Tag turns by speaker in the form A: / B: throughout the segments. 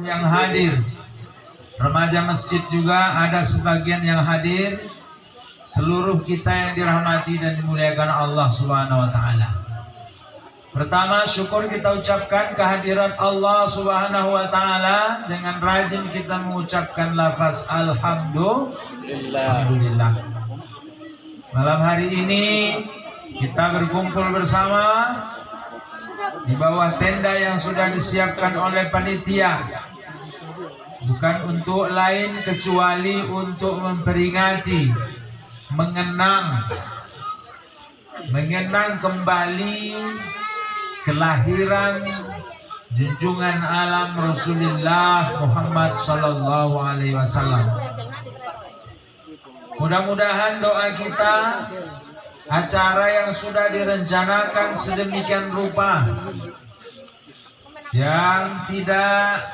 A: yang hadir, remaja masjid juga ada sebagian yang hadir, seluruh kita yang dirahmati dan dimuliakan Allah Subhanahu wa taala. Pertama, syukur kita ucapkan kehadiran Allah Subhanahu wa taala dengan rajin kita mengucapkan lafaz alhamdulillah. Malam hari ini kita berkumpul bersama di bawah tenda yang sudah disiapkan oleh panitia, bukan untuk lain kecuali untuk memperingati, mengenang kembali kelahiran junjungan alam Rasulullah Muhammad sallallahu alaihi wasallam. Mudah-mudahan doa kita, acara yang sudah direncanakan sedemikian rupa, yang tidak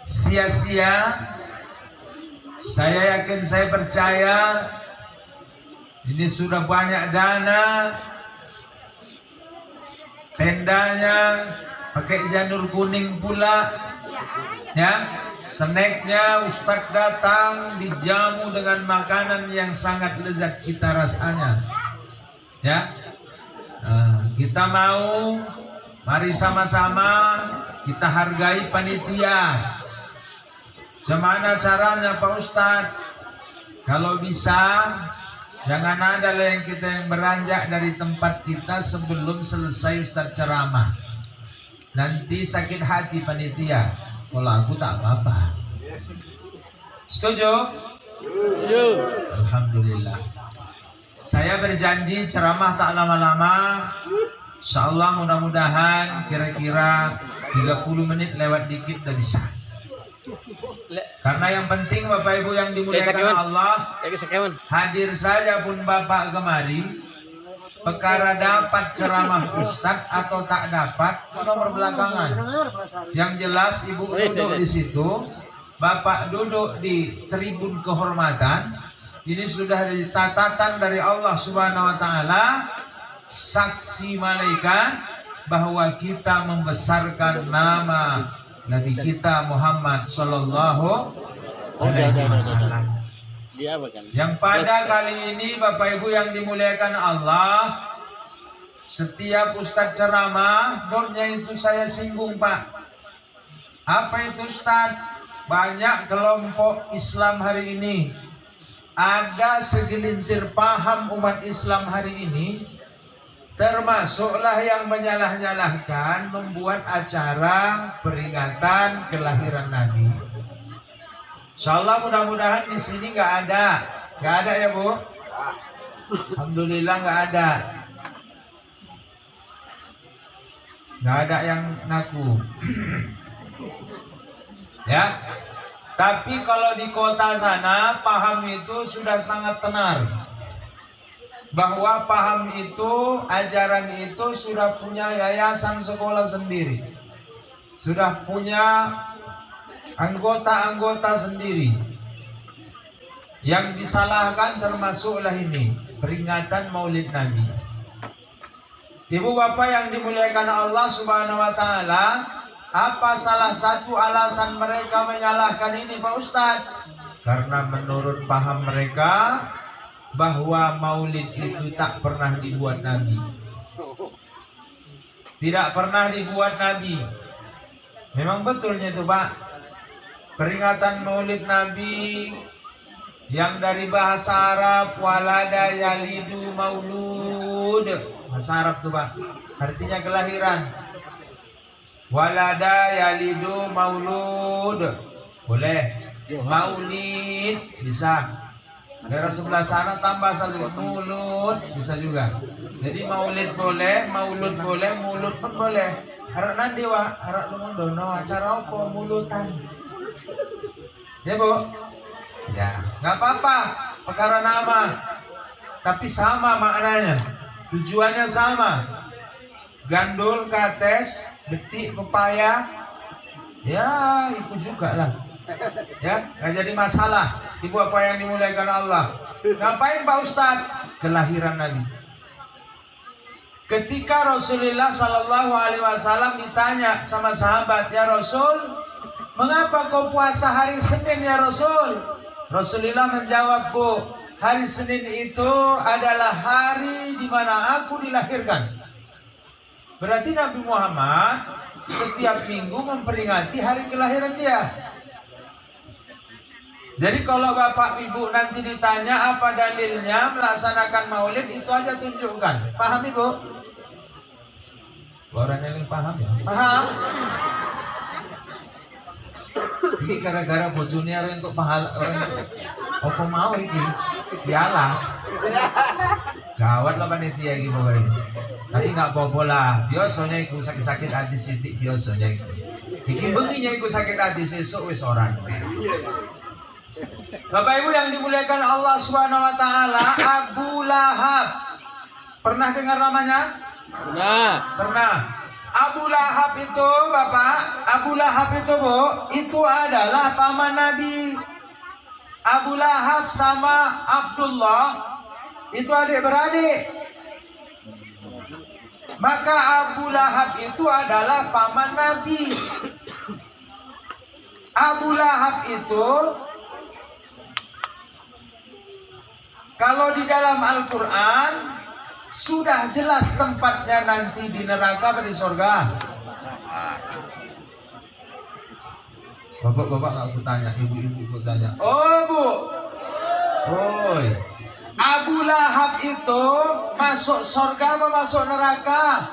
A: sia-sia, saya yakin, saya percaya ini sudah banyak dana, tendanya pakai janur kuning pula, ya. Snacknya Ustadz datang dijamu dengan makanan yang sangat lezat cita rasanya, ya. Kita mau, mari sama-sama kita hargai panitia. Gimana caranya Pak Ustadz? Kalau bisa jangan ada yang kita yang beranjak dari tempat kita sebelum selesai Ustadz ceramah. Nanti sakit hati panitia. Kalau aku tak apa-apa. Setuju? Setuju. Alhamdulillah. Saya berjanji ceramah tak lama-lama. Insyaallah mudah-mudahan kira-kira 30 menit lewat dikit udah bisa. Karena yang penting Bapak Ibu yang dimuliakan Allah, hadir saja pun Bapak kemari. Perkara dapat ceramah Ustadz atau tak dapat nomor belakangan. Yang jelas Ibu duduk di situ, Bapak duduk di tribun kehormatan. Ini sudah ditatatan dari Allah Subhanahu wa taala, saksi malaikat bahwa kita membesarkan nama Nabi kita Muhammad sallallahu alaihi wasallam. Yang pada kali ini Bapak Ibu yang dimuliakan Allah, setiap Ustadz ceramah, dornya itu saya singgung Pak. Apa itu Ustadz? Banyak kelompok Islam hari ini, ada segelintir paham umat Islam hari ini, termasuklah yang menyalah-nyalahkan membuat acara peringatan kelahiran Nabi. Insyaallah mudah-mudahan di sini nggak ada ya Bu. Alhamdulillah nggak ada yang ngaku. Ya. Tapi kalau di kota sana paham itu sudah sangat tenar. Bahwa paham itu, ajaran itu sudah punya yayasan sekolah sendiri. Sudah punya anggota-anggota sendiri. Yang disalahkan termasuklah ini, peringatan Maulid Nabi. Ibu Bapak yang dimuliakan Allah Subhanahu wa taala, apa salah satu alasan mereka menyalahkan ini Pak Ustadz? Karena menurut paham mereka bahwa Maulid itu tak pernah dibuat Nabi. Tidak pernah dibuat Nabi. Memang betulnya itu Pak. Peringatan Maulid Nabi yang dari bahasa Arab walada yalidu maulud, bahasa Arab tuh Pak, artinya kelahiran. Walada yalidu maulud boleh, maulid bisa. Daerah sebelah sana tambah satu, mulut bisa juga. Jadi maulid boleh, maulud boleh, mulut pun boleh. Harap nanti Wak, harap dono acara apa mulutan. Ya Bu, ya nggak apa-apa, perkara nama, tapi sama maknanya, tujuannya sama. Gandul, kates, betik, pepaya, ya itu juga lah. Ya, nggak jadi masalah. Ibu apa yang dimuliakan Allah. Ngapain Pak Ustadz? Kelahiran Nabi. Ketika Rasulullah Shallallahu Alaihi Wasallam ditanya sama sahabat, ya Rasul, mengapa kau puasa hari Senin ya Rasul? Rasulullah menjawab, Bu, hari Senin itu adalah hari di mana aku dilahirkan. Berarti Nabi Muhammad setiap minggu memperingati hari kelahiran dia. Jadi kalau Bapak Ibu nanti ditanya apa dalilnya melaksanakan maulid, itu aja tunjukkan. Paham Ibu? Orang yang paham ya? Paham? Ini gara-gara bojone untuk pahala orang apa mau ini? Piala. Gawat lah panitia iki pokoknya. Tapi nggak apa-apa lah. Biasanya iku sakit-sakit hati sithik biasanya iku. Iki benginya iku sakit hati sesuk wis ora. Bapak Ibu yang dimuliakan Allah Subhanahu wa taala, Abu Lahab. Pernah dengar namanya? Pernah. Abu Lahab itu, Bapak, Abu Lahab itu, Bu, itu adalah paman Nabi. Abu Lahab sama Abdullah itu adik-beradik. Maka Abu Lahab itu adalah paman Nabi. Abu Lahab itu kalau di dalam Al-Quran sudah jelas tempatnya nanti di neraka atau di surga. Bapak-bapak nggak aku tanya, ibu-ibu aku tanya. Oh Bu, oi, Abu Lahab itu masuk surga atau masuk neraka?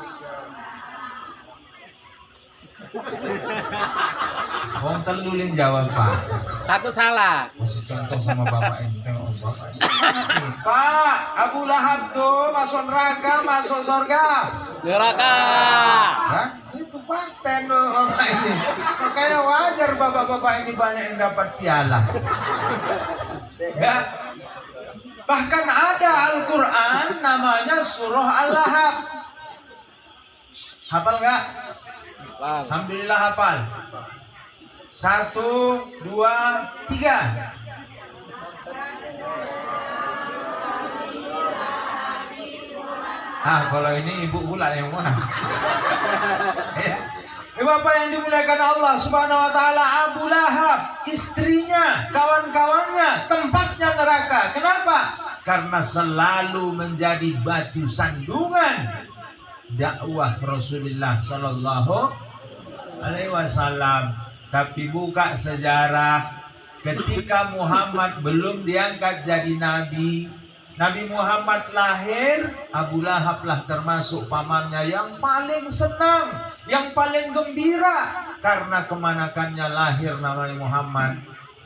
A: Wong teluling jawab Pak.
B: Takut salah.
A: Masih contoh sama bapak ini, tengok bapak ini. Pak, Abu Lahab tuh masuk neraka, masuk surga.
B: Neraka.
A: Hah? Itu paten loh bapak ini. Makanya wajar bapak-bapak ini banyak yang dapat piala. Ya. Bahkan ada Al-Quran namanya surah Al-Lahab. Hafal nggak? Alhamdulillah hafal. 1, 2, 3. Ah, kalau ini ibu pula yang mana? Ya. Bapak yang dimuliakan Allah Subhanahu wa taala, Abu Lahab, istrinya, kawan-kawannya, tempatnya neraka. Kenapa? Karena selalu menjadi batu sandungan dakwah Rasulullah Sallallahu Alaihi Wasallam. Tapi buka sejarah, ketika Muhammad belum diangkat jadi nabi, Nabi Muhammad lahir, Abu Lahab lah termasuk pamannya yang paling senang, yang paling gembira karena kemanakannya lahir namanya Muhammad.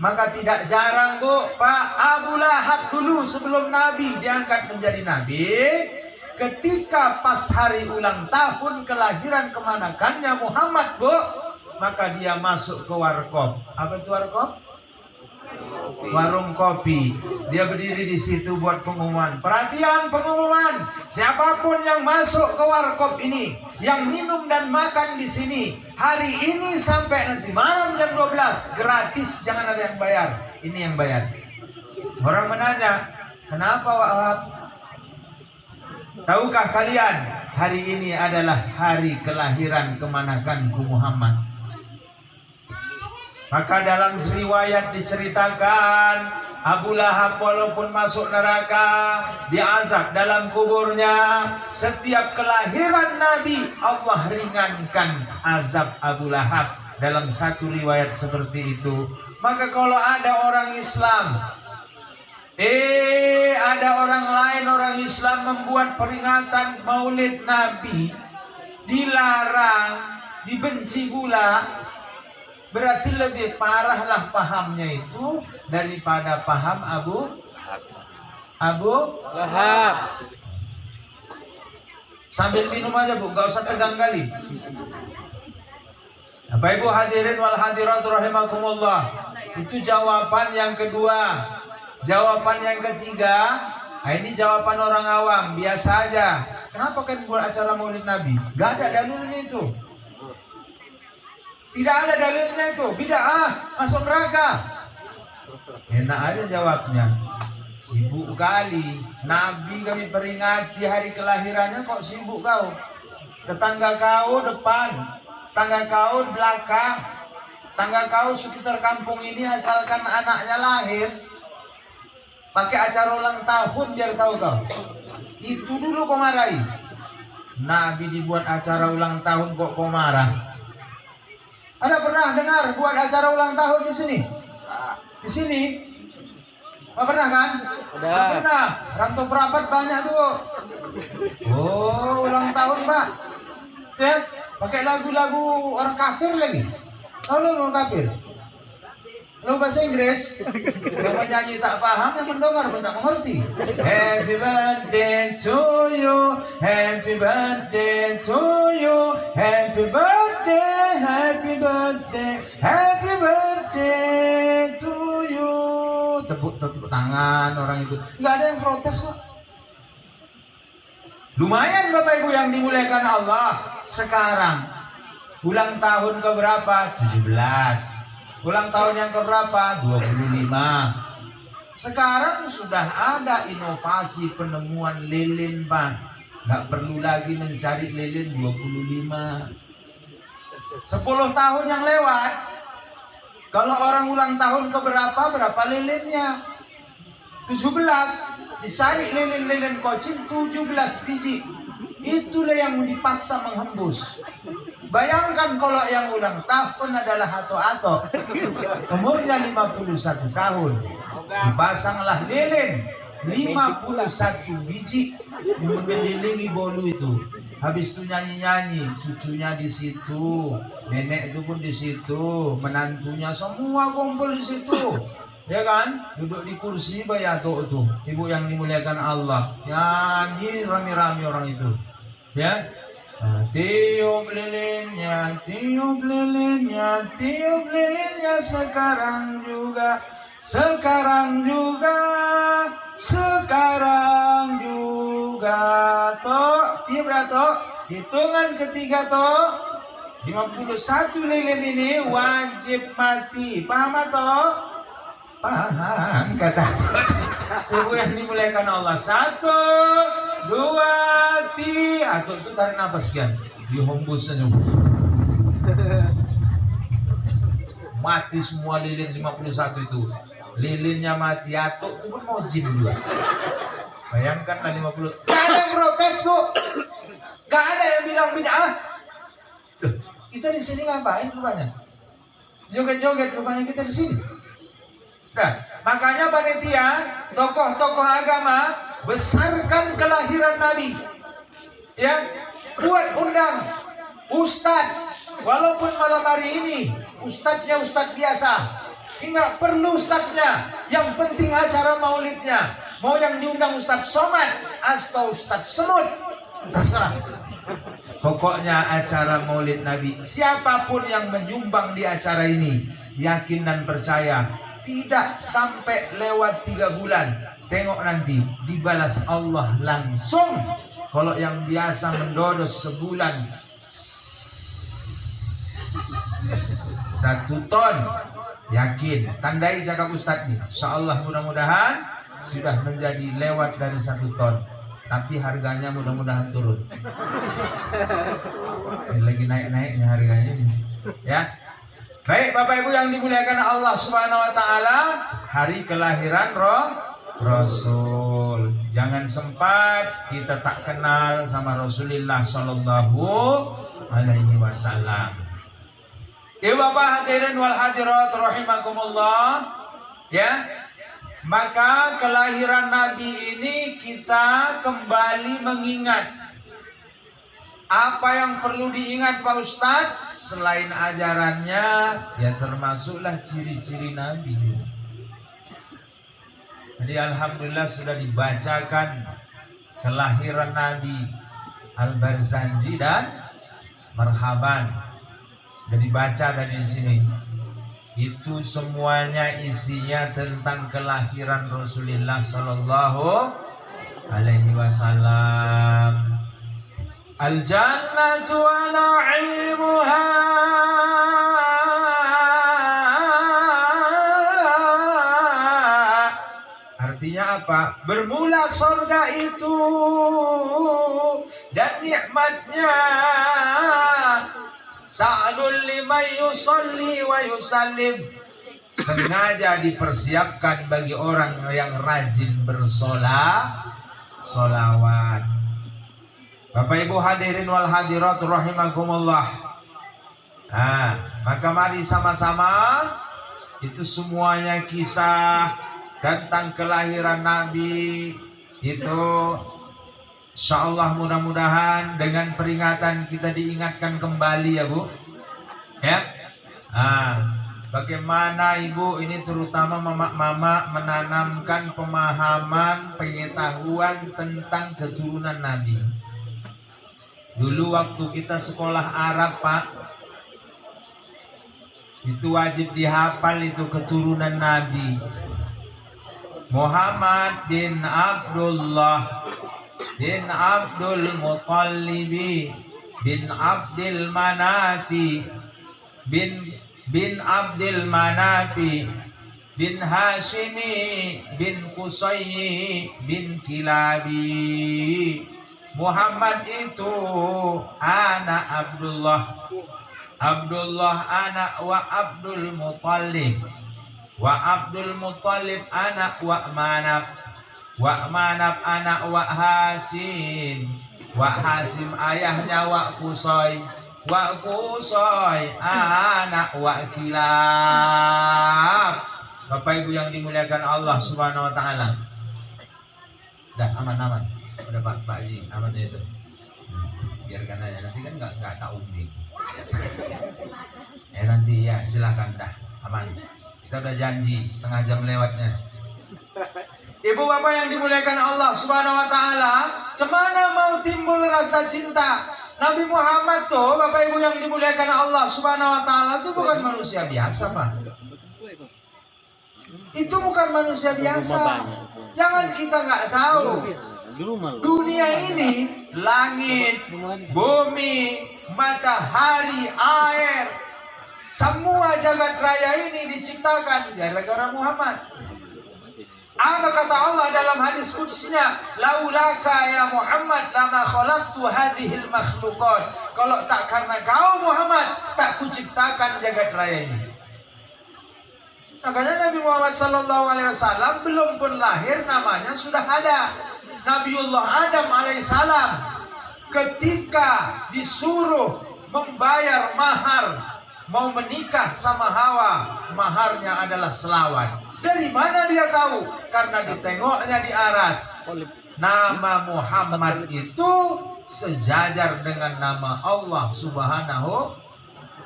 A: Maka tidak jarang Bu, Pak Abu Lahab dulu sebelum Nabi diangkat menjadi Nabi, ketika pas hari ulang tahun kelahiran kemanakannya Muhammad Bu, maka dia masuk ke warkop. Apa itu warkop? Warung kopi. Dia berdiri di situ buat pengumuman. Perhatian pengumuman, siapapun yang masuk ke warkop ini, yang minum dan makan di sini, hari ini sampai nanti malam jam 12 gratis, jangan ada yang bayar. Ini yang bayar. Orang menanya, kenapa Wahab? Tahukah kalian hari ini adalah hari kelahiran kemanakanku Muhammad? Maka dalam riwayat diceritakan Abu Lahab walaupun masuk neraka, diazab dalam kuburnya. Setiap kelahiran Nabi Allah ringankan azab Abu Lahab. Dalam satu riwayat seperti itu. Maka kalau ada orang Islam, ada orang lain, orang Islam membuat peringatan maulid Nabi, dilarang, dibenci pula, berarti lebih parahlah pahamnya itu daripada paham Abu
B: Lahab.
A: Sambil minum aja Bu, gak usah tegang kali. Bapak Ibu hadirin wal hadirat rahimakumullah. Itu jawaban yang kedua. Jawaban yang ketiga, ini jawaban orang awam, biasa aja. Kenapa kan buat acara maulid Nabi? Gak ada dalilnya itu. Tidak ada dalilnya itu. Bid'ah, masuk neraka. Enak aja jawabnya. Sibuk kali. Nabi kami peringati hari kelahirannya kok sibuk kau. Tetangga kau depan, tetangga kau belakang, tetangga kau sekitar kampung ini asalkan anaknya lahir pakai acara ulang tahun biar tahu kau. Itu dulu kau marahi. Nabi dibuat acara ulang tahun kok kau marah. Ada pernah dengar buat acara ulang tahun di sini? Di sini? Nggak pernah kan? Nggak pernah. Rantau perapat banyak tuh. Oh, ulang tahun Pak. Ya, pakai lagu-lagu orang kafir lagi. Tahu lo orang kafir? Lo bahasa Inggris? Kalau nyanyi tak paham, yang mendengar pun tak mengerti. Happy birthday to you, happy birthday to you, happy birthday, happy birthday, happy birthday to you. Tepuk tangan orang itu. Nggak ada yang protes kok. Lumayan Bapak Ibu yang dimuliakan Allah. Sekarang ulang tahun keberapa? 17. Ulang tahun yang keberapa? 25. Sekarang sudah ada inovasi penemuan lilin Pak. Nggak perlu lagi mencari lilin 25. 10 tahun yang lewat, kalau orang ulang tahun keberapa, berapa lilinnya? 17. Dicari lilin-lilin kocin 17 biji. Itulah yang dipaksa menghembus. Bayangkan kalau yang ulang tahun adalah Ato-Ato, umurnya 51 tahun, dipasanglah lilin 51 biji mengelilingi bolu itu. Habis itu nyanyi-nyanyi, cucunya di situ, nenek itu pun di situ, menantunya semua kumpul di situ. Ya kan? Duduk di kursi bayato itu, ibu yang dimuliakan Allah. Nyanyi rame-rame orang itu. Ya. Tiup lilinnya, tiup lilinnya, tiup lilinnya sekarang juga, sekarang juga, sekarang juga. Tok, tiup ya Tok. Hitungan ketiga Tok. 51 lilin ini wajib mati. Paham Tok? Paham kata ibu yang dimuliakan Allah. 1, 2, 3. Atau itu tarik nafas sekian, dihembus saja. Mati semua lilin 51 itu. Lilinnya mati, atau itu pun mau jin juga. Bayangkanlah 50. Gak ada yang protes Bu. Gak ada yang bilang bid'ah. Kita di sini ngapain rupanya? Joget-joget rupanya kita di sini. Nah, makanya panitia, tokoh-tokoh agama besarkan kelahiran Nabi. Ya, buat undang ustadz. Walaupun malam hari ini ustadznya ustadz biasa, nggak perlu ustadznya. Yang penting acara maulidnya. Mau yang diundang Ustadz Somad atau Ustadz Semut, terserah. Pokoknya acara maulid Nabi. Siapapun yang menyumbang di acara ini, yakin dan percaya, tidak sampai lewat 3 bulan, tengok nanti dibalas Allah langsung. Kalau yang biasa mendodos sebulan 1 ton, yakin, tandai cakap Ustadz nih, insyaallah mudah-mudahan sudah menjadi lewat dari 1 ton. Tapi harganya mudah-mudahan turun. Ini lagi naik-naiknya harganya ini. Ya. Baik Bapak Ibu yang dimuliakan Allah Subhanahu wa taala, hari kelahiran Rasul. Jangan sempat kita tak kenal sama Rasulullah sallallahu alaihi wasallam. Ya Bapak hadirin wal hadirat rahimakumullah. Ya. Maka kelahiran Nabi ini kita kembali mengingat. Apa yang perlu diingat Pak Ustadz? Selain ajarannya, ya termasuklah ciri-ciri Nabi. Jadi alhamdulillah sudah dibacakan kelahiran Nabi Al-Barzanji dan Marhaban. Sudah dibaca dari sini. Itu semuanya isinya tentang kelahiran Rasulullah sallallahu alaihi wasallam. Al-jannatu wa na'imuha artinya apa? Bermula surga itu dan nikmatnya sa'dul liman yusalli wa yusallim, sengaja dipersiapkan bagi orang yang rajin solawat. Bapak Ibu hadirin wal hadirat rahimakumullah. Maka mari sama-sama, itu semuanya kisah tentang kelahiran Nabi itu, insyaallah mudah-mudahan dengan peringatan kita diingatkan kembali ya Bu. Ya. Bagaimana Ibu ini terutama mama-mama menanamkan pemahaman, pengetahuan tentang keturunan Nabi. Dulu waktu kita sekolah Arab Pak, itu wajib dihafal itu keturunan Nabi. Muhammad bin Abdullah bin Abdul Muttalib bin Abdul Manafi bin Abdul Manafi bin Hashimi bin Qusay bin Kilabi. Muhammad itu anak Abdullah, Abdullah anak wa Abdul Muttalib, wa Abdul Muttalib anak wa Manaf anak wa Hasim, wa Hasim ayahnya wa Qusay anak wa Kilab. Bapak Ibu yang dimuliakan Allah Subhanahu wa taala. Dah aman. Udah Pak Haji, aman itu. Biarkan aja, nanti kan enggak tahu nih. Nanti ya silakan dah, aman. Kita udah janji setengah jam lewatnya. Ibu bapak yang dimuliakan Allah Subhanahu wa taala, cemana mau timbul rasa cinta? Nabi Muhammad tuh, bapak ibu yang dimuliakan Allah Subhanahu wa taala, itu bukan manusia biasa, Pak. Itu bukan manusia biasa. Jangan kita nggak tahu. Dunia ini, langit, bumi, matahari, air, semua jagat raya ini diciptakan gara-gara Muhammad. Apa kata Allah dalam hadis qudsnya? Laulaka ya Muhammad lama khalaqtu hadhil makhluqat. Kalau tak karena kau Muhammad, tak kuciptakan jagat raya ini. Makanya Nabi Muhammad SAW belum pun lahir namanya sudah ada. Nabiullah Adam alaihissalam ketika disuruh membayar mahar, mau menikah sama Hawa, maharnya adalah selawat. Dari mana dia tahu? Karena ditengoknya di aras. Nama Muhammad itu sejajar dengan nama Allah Subhanahu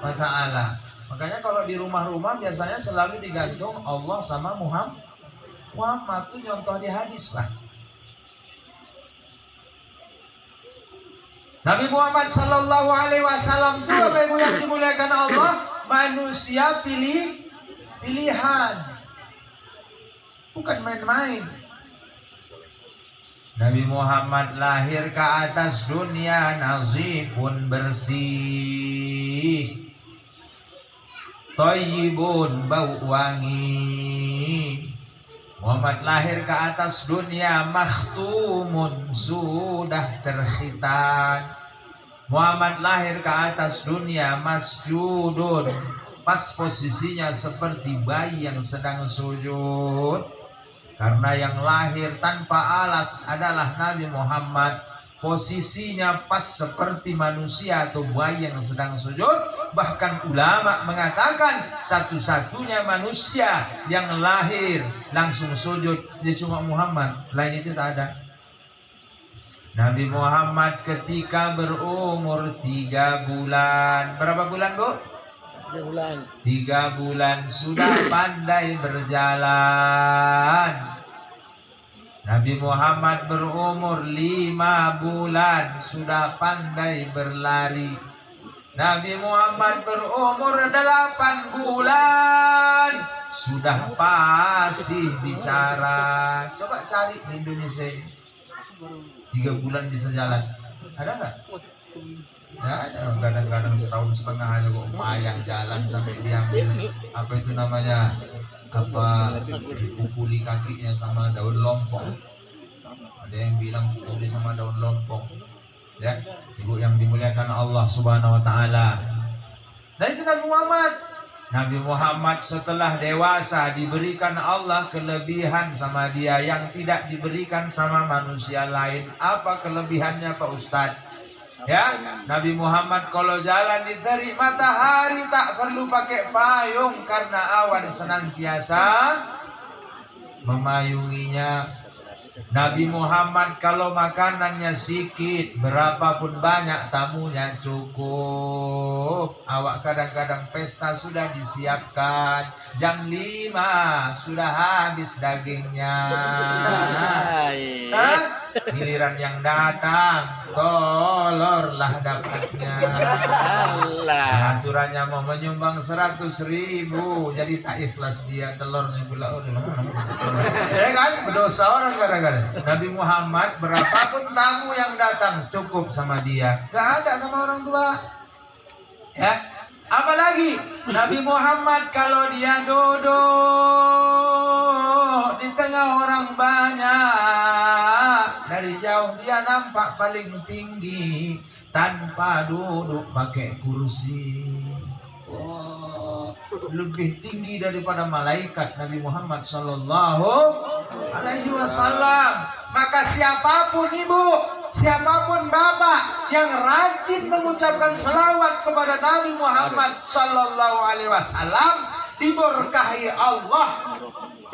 A: wa ta'ala. Makanya kalau di rumah-rumah biasanya selalu digantung Allah sama Muhammad. Muhammad itu contoh di hadis Pak. Nabi Muhammad Sallallahu Alaihi Wasallam itu Bapak Ibu yang dimuliakan Allah, manusia pilihan, bukan main-main. Nabi Muhammad lahir ke atas dunia nazifun bersih, thayyibun bau wangi. Muhammad lahir ke atas dunia makhtumun sudah terkhitan. Muhammad lahir ke atas dunia masjudun, pas posisinya seperti bayi yang sedang sujud. Karena yang lahir tanpa alas adalah Nabi Muhammad, posisinya pas seperti manusia atau bayi yang sedang sujud. Bahkan ulama mengatakan satu-satunya manusia yang lahir langsung sujud dia cuma Muhammad, lain itu tak ada. Nabi Muhammad ketika berumur 3 bulan, berapa bulan Bu?
B: 3 bulan.
A: 3 bulan sudah pandai berjalan. Nabi Muhammad berumur 5 bulan sudah pandai berlari. Nabi Muhammad berumur 8 bulan sudah fasih bicara. Coba cari di Indonesia ini 3 bulan bisa jalan, ada nggak? Ya, kadang-kadang setahun setengah aja kok payang jalan sampai diambil apa itu namanya dipukuli kakinya sama daun lompong. Ada yang bilang pukuli sama daun lompong. Ya, ibu yang dimuliakan Allah Subhanahu wa taala. Nah itu Nabi Muhammad. Nabi Muhammad setelah dewasa diberikan Allah kelebihan sama dia yang tidak diberikan sama manusia lain. Apa kelebihannya Pak Ustadz? Ya, Nabi Muhammad kalau jalan di terik matahari tak perlu pakai payung karena awan senantiasa memayunginya. Nabi Muhammad kalau makanannya sikit, berapapun banyak tamunya cukup. Awak kadang-kadang pesta sudah disiapkan, jam 5 sudah habis dagingnya. Giliran yang datang, tolorlah dapatnya. Aturannya mau menyumbang 100.000, jadi tak ikhlas dia telurnya pula. Ya kan, berdosa orang kadang-kadang. Nabi Muhammad berapapun tamu yang datang cukup sama dia, gak ada sama orang tua. Ya, apalagi Nabi Muhammad kalau dia duduk di tengah orang banyak, dari jauh dia nampak paling tinggi tanpa duduk pakai kursi. Oh, lebih tinggi daripada malaikat Nabi Muhammad sallallahu alaihi wasallam. Maka siapapun ibu, siapapun bapak yang rajin mengucapkan selawat kepada Nabi Muhammad sallallahu alaihi wasallam, diberkahi Allah.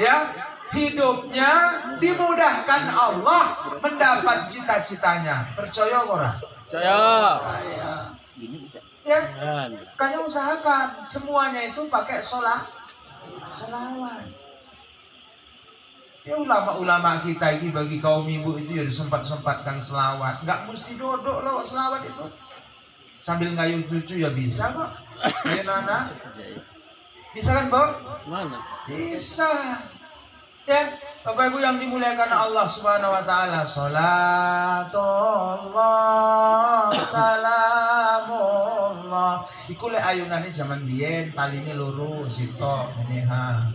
A: Ya, hidupnya dimudahkan Allah mendapat cita-citanya. Percaya orang?
B: Percaya.
A: Ya, makanya usahakan semuanya itu pakai selawat. Ya, ulama-ulama kita ini bagi kaum ibu itu ya disempat-sempatkan selawat. Nggak mesti duduk loh selawat itu. Sambil ngayuh cucu ya bisa kok. Ya Nana, bisa kan Bob?
B: Mana?
A: Bisa. Ya, Bapak Ibu yang dimuliakan Allah Subhanahu wa taala, salatullah salamullah. Iku lek ayunane jaman biyen taline loro sito ngene ha.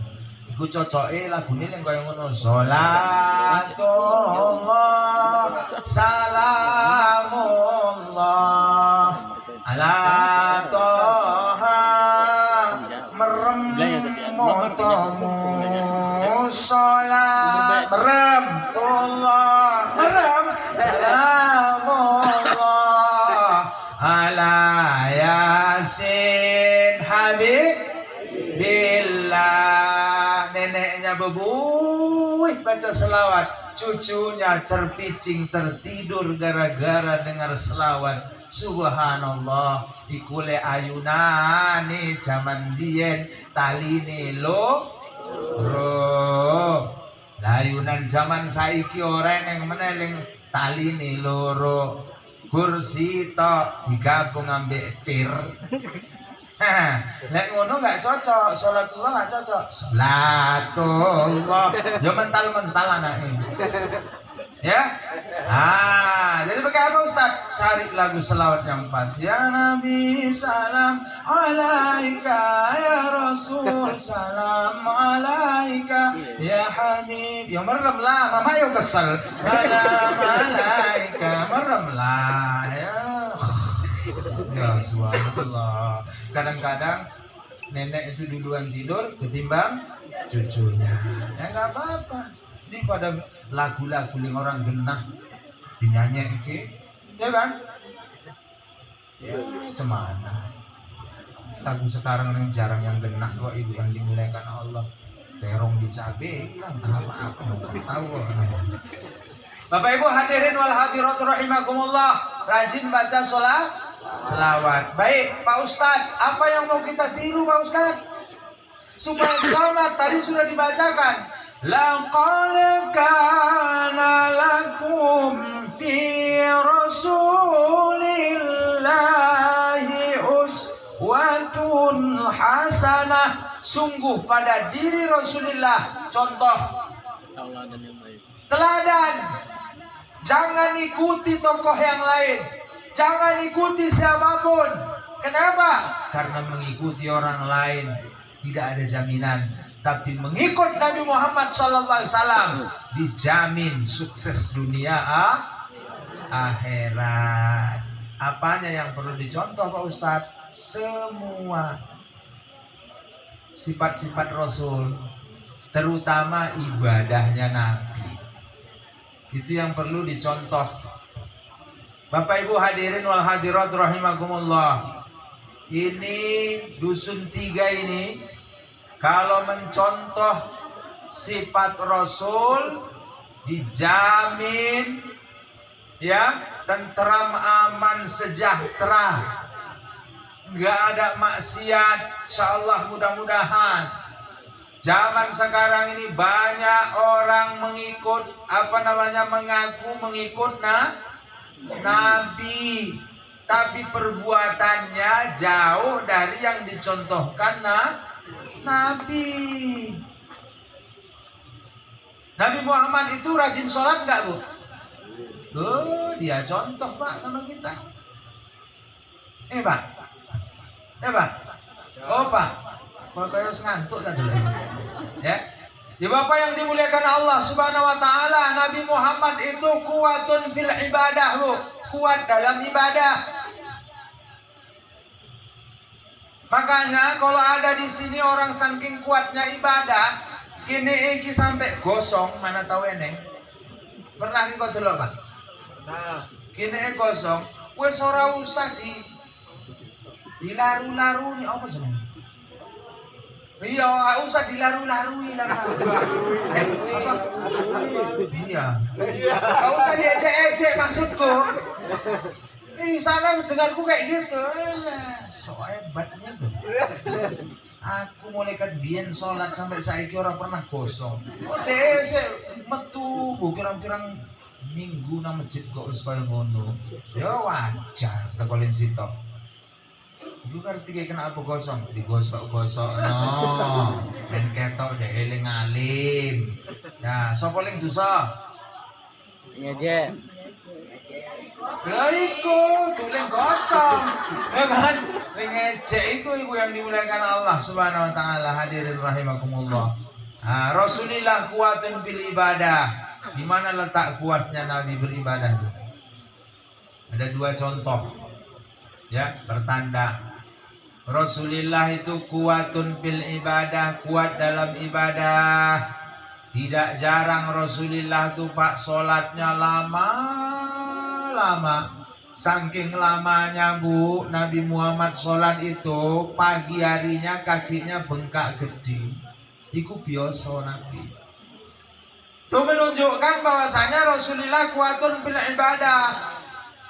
A: Iku cocoke lagune ning kaya ngono, salatullah salamullah ala toha merem motomu sholat merem tullah merem salamullah ala yasin habibillah. Neneknya bebuih baca selawat, cucunya terpicing tertidur gara-gara dengar selawat. Subhanallah, ikule ayunane zaman biyen taline loro. Layunan zaman saiki ora neng meneling taline loro. Kursi tok digabung ambek pir. Nek ngono enggak cocok, salatullah enggak cocok. Salatullah yo mental-mental anaknya. Ya. Jadi pakai apa Ustaz? Cari lagu selawat yang pas. Ya Nabi salam alaika, ya Rasul salam alaika, ya Habib. Ya merem lah, mama yo kesel. Salam alaika, merem lah ya. Ya subhanallah. Kadang-kadang nenek itu duluan tidur ketimbang cucunya. Ya enggak apa-apa. Ini pada lagu-lagu yang orang genah dinyanyi iki, ya kan? Ya, cemana? Lagu sekarang yang jarang yang genah kok ibu yang dimuliakan Allah. Terong di cabe, hilang apa-apa tahu. Bapak Ibu hadirin wal hadirat rahimakumullah, rajin baca selawat. Baik, Pak Ustadz, apa yang mau kita tiru Pak Ustadz? Supaya selamat, tadi sudah dibacakan. Laqad kana lakum fi rasulillahi uswatun hasanah. Sungguh pada diri Rasulullah contoh teladan. Jangan ikuti tokoh yang lain, jangan ikuti siapapun. Kenapa? Karena mengikuti orang lain tidak ada jaminan. Tapi mengikut Nabi Muhammad SAW dijamin sukses dunia akhirat. Apanya yang perlu dicontoh Pak Ustadz? Semua sifat-sifat Rasul, terutama ibadahnya Nabi. Itu yang perlu dicontoh. Bapak Ibu hadirin wal hadirat rahimakumullah. Ini dusun 3 ini kalau mencontoh sifat Rasul dijamin ya tentram, aman, sejahtera, nggak ada maksiat, insyaallah. Mudah-mudahan zaman sekarang ini banyak orang mengikut mengaku mengikut Nabi, tapi perbuatannya jauh dari yang dicontohkan Nabi. Nabi Muhammad itu rajin sholat nggak Bu? Dia contoh Pak sama kita. Pak. Oh Pak, kalau harus ngantuk tadi lagi. Ya. Ya Bapak yang dimuliakan Allah Subhanahu wa taala, Nabi Muhammad itu kuatun fil ibadah, Bu. Kuat dalam ibadah. Makanya kalau ada di sini orang saking kuatnya ibadah, kini iki sampai gosong, mana tahu eneng. Pernah nih kau dulu Pak? Nah. Kini gosong, wes ora usah dilaru-laru nih apa jenenge? Iya, nggak usah dilaru-larui lah. Apa? Iya. Nggak usah diejek-ejek maksudku. Ini sana dengarku kayak gitu. So hebatnya tuh. Aku mulai biyen sholat sampai saiki ora pernah gosong. Udah metu kira-kira minggu nang masjid kok wis koyo ngono. Ya wajar tekolin sitok. Iku ngerti kayak kenapa gosong? Digosok-gosok no. Ben ketok deh eling alim. Nah, sapa ling dosa?
B: Iya, Je.
A: Lah iku tulen gosong. Ya kan? Ngejek iku yang dimuliakan Allah Subhanahu wa taala. Hadirin rahimakumullah. Nah, Rasulullah kuatun bil ibadah. Di mana letak kuatnya Nabi beribadah itu? Ada 2 contoh. Ya, bertanda Rasulullah itu kuatun bil ibadah, kuat dalam ibadah. Tidak jarang Rasulullah itu Pak sholatnya lama. Saking lamanya Bu, Nabi Muhammad sholat itu pagi harinya kakinya bengkak gede. Itu biasa Nabi. Itu menunjukkan bahwasanya Rasulullah kuatun bil ibadah.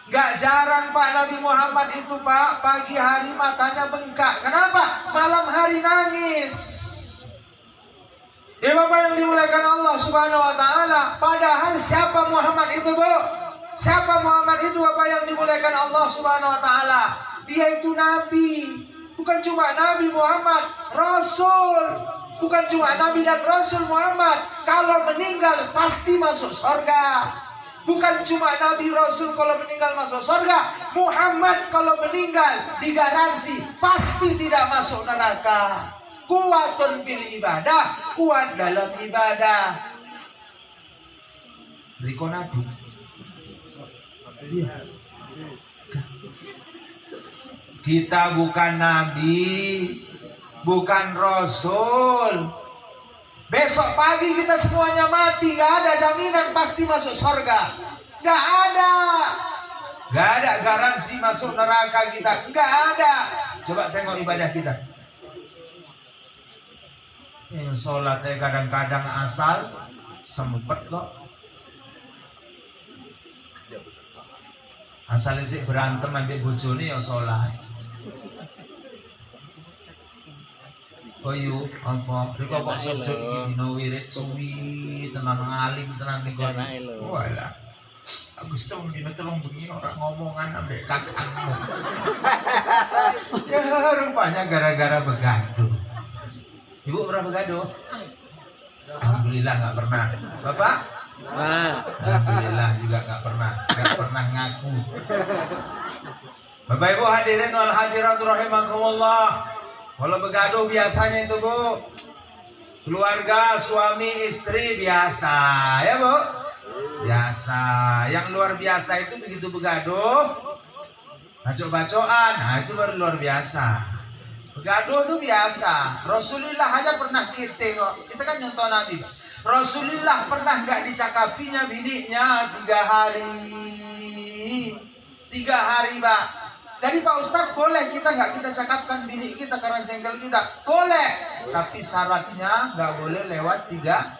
A: Gak jarang Pak Nabi Muhammad itu Pak pagi hari matanya bengkak. Kenapa? Malam hari nangis. Ya Bapak yang dimuliakan Allah Subhanahu wa taala. Padahal siapa Muhammad itu Bu? Siapa Muhammad itu Bapak yang dimuliakan Allah Subhanahu wa taala? Dia itu Nabi. Bukan cuma Nabi Muhammad, Rasul. Bukan cuma Nabi dan Rasul Muhammad. Kalau meninggal pasti masuk surga. Bukan cuma Nabi Rasul kalau meninggal masuk surga. Muhammad kalau meninggal digaransi pasti tidak masuk neraka. Kuatun bil ibadah, kuat dalam ibadah. Riko Nabi. Kita bukan Nabi, bukan Rasul. Besok pagi kita semuanya mati, gak ada jaminan pasti masuk surga. Gak ada garansi masuk neraka kita. Gak ada. Coba tengok ibadah kita. Sholatnya kadang-kadang asal sempet loh. Asal sih berantem ambil bojone ya sholat. Oh iya, apa? Riko kok sujud iki dina wirid suwi tenan alim tenan iki. Walah. Aku setong dina telung bengi ora ngomongan ambek kakangmu. Ya rupanya gara-gara begaduh. Ibu pernah begaduh? Alhamdulillah nggak pernah. Bapak? Alhamdulillah juga nggak pernah ngaku. Bapak Ibu hadirin wal hadirat rahimakumullah. Kalau begaduh biasanya itu Bu, keluarga suami istri biasa, ya Bu? Biasa. Yang luar biasa itu begitu begaduh, bacok-bacokan, nah itu baru luar biasa. Begaduh itu biasa. Rasulullah aja pernah kita kan nyontoh Nabi. Rasulullah pernah nggak dicakapinya biniknya 3 hari. 3 hari, Pak. Jadi Pak Ustadz boleh kita nggak kita cakapkan bini kita karena jengkel kita? Boleh. Tapi syaratnya nggak boleh lewat 3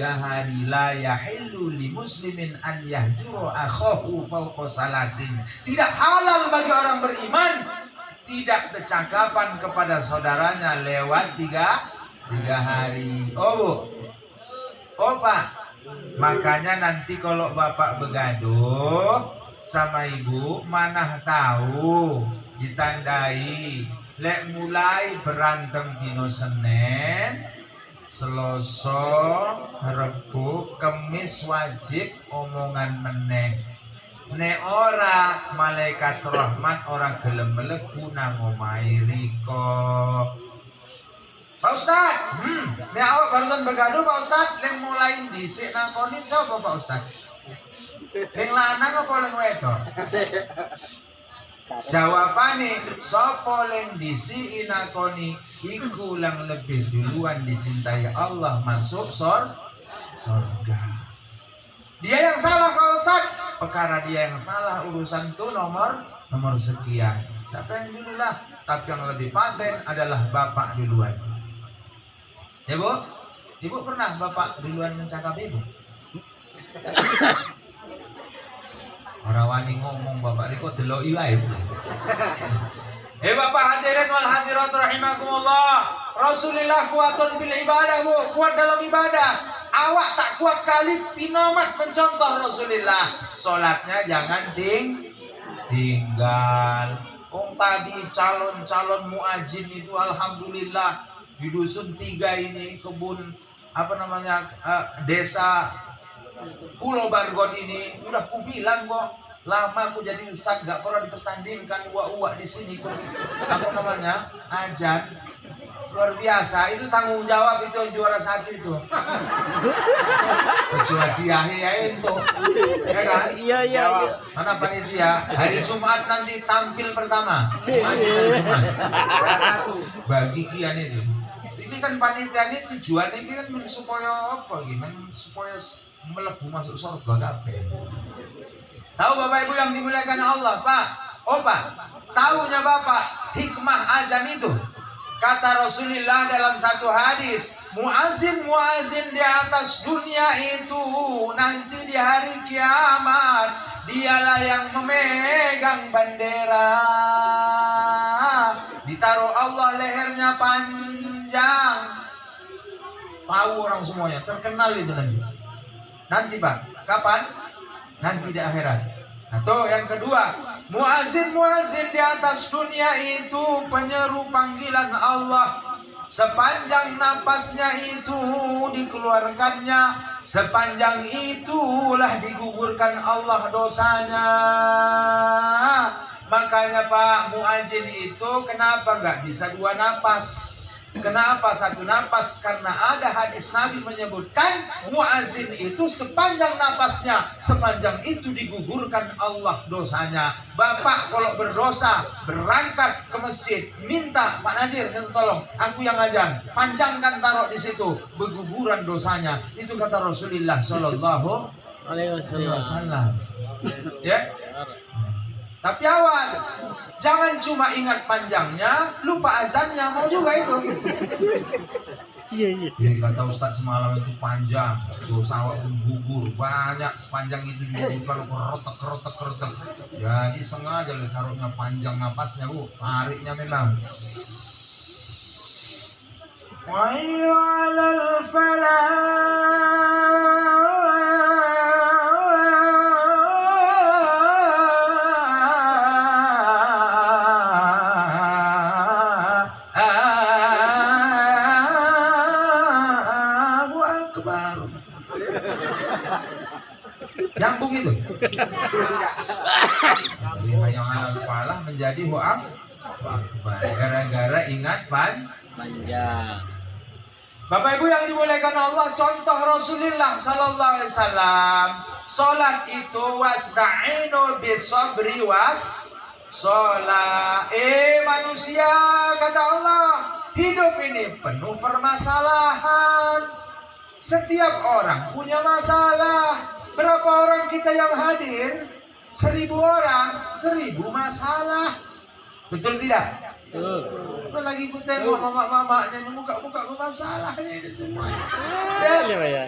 A: hari. La yahillu li muslimin an yahjuru akhahu fawqa salasin. Tidak halal bagi orang beriman tidak bercakapan kepada saudaranya lewat 3 hari. Oh Bu, oh Pak, makanya nanti kalau Bapak begaduh sama Ibu, mana tahu ditandai lek mulai berantem dino Senin, Selasa, Rebu, Kemis wajib omongan meneh. Nek ora malaikat rahmat ora gelem mlebu nang omahe riko. Pak Ustad, nek awak barusan begaduh Pak Ustad, leng mulai dhisik nakoni sapa Pak Ustad? Leng lanang apa leng wedok? Jawabane sapa leng dhisik nakoni iku lang lebih duluan dicintai Allah masuk surga. Dia yang salah Pak Ustad, perkara dia yang salah urusan itu nomor sekian. Siapa yang dululah? Tapi yang lebih paten adalah Bapak duluan. Ya Bu? Ibu pernah Bapak duluan mencakap Ibu? Orang wani ngomong Bapak ini kok delok wae. Bapak hadirin wal hadirat rahimakumullah. Rasulullah kuatun bil ibadah Bu, kuat dalam ibadah. Awak tak kuat kali pinomat mencontoh Rasulullah. Salatnya jangan tinggal. Tadi calon muadzin itu alhamdulillah di dusun 3 ini kebun desa Pulau Bargon ini udah kubilang kok lama aku jadi ustaz gak pernah dipertandingkan uak-uak di sini kok azan luar biasa itu tanggung jawab itu yang juara 1 itu kecuali dia itu ya kan iya mana panitia hari Jumat nanti tampil pertama bagi kian itu ini kan panitia ini tujuannya kan supaya apa gimana supaya melebu masuk surga kabeh. Tahu Bapak Ibu yang dimuliakan Allah, Pak? Oh Pak, tahunya Bapak hikmah azan itu? Kata Rasulullah dalam satu hadis, muazin di atas dunia itu nanti di hari kiamat dialah yang memegang bendera. Ditaruh Allah lehernya panjang. Tahu orang semuanya, terkenal itu nanti. Nanti Pak, kapan? Nanti di akhirat. Atau yang kedua, muazin di atas dunia itu penyeru panggilan Allah. Sepanjang napasnya itu dikeluarkannya, sepanjang itulah digugurkan Allah dosanya. Makanya Pak muazin itu kenapa nggak bisa 2 napas? Kenapa 1 napas? Karena ada hadis Nabi menyebutkan muazin itu sepanjang napasnya, sepanjang itu digugurkan Allah dosanya. Bapak kalau berdosa berangkat ke masjid, minta Pak Najir tolong, aku yang azan, panjangkan taruh di situ, berguguran dosanya. Itu kata Rasulullah Shallallahu Alaihi Wasallam. Ya. Tapi awas, jangan cuma ingat panjangnya, lupa azannya, mau juga itu. Iya. Jadi kata Ustadz semalam itu panjang, dosa awak gugur banyak, sepanjang itu digugurkan kerotek. Jadi sengaja taruhnya panjang napasnya Bu, tariknya memang. Hayya 'alal falah. Nyambung itu. Jadi yang alal falah menjadi Akbar. Gara-gara ingat
B: Panjang.
A: Bapak Ibu yang dimuliakan Allah, contoh Rasulullah sallallahu alaihi wasallam, salat itu wasta'inu bisabri was sholat. Manusia, kata Allah, hidup ini penuh permasalahan. Setiap orang punya masalah. Berapa orang kita yang hadir? 1000 orang, 1000 masalah. Betul tidak?
B: Betul.
A: Lagi ku tengok mama-mamanya ini muka-muka masalahnya ini semua.
B: Ya.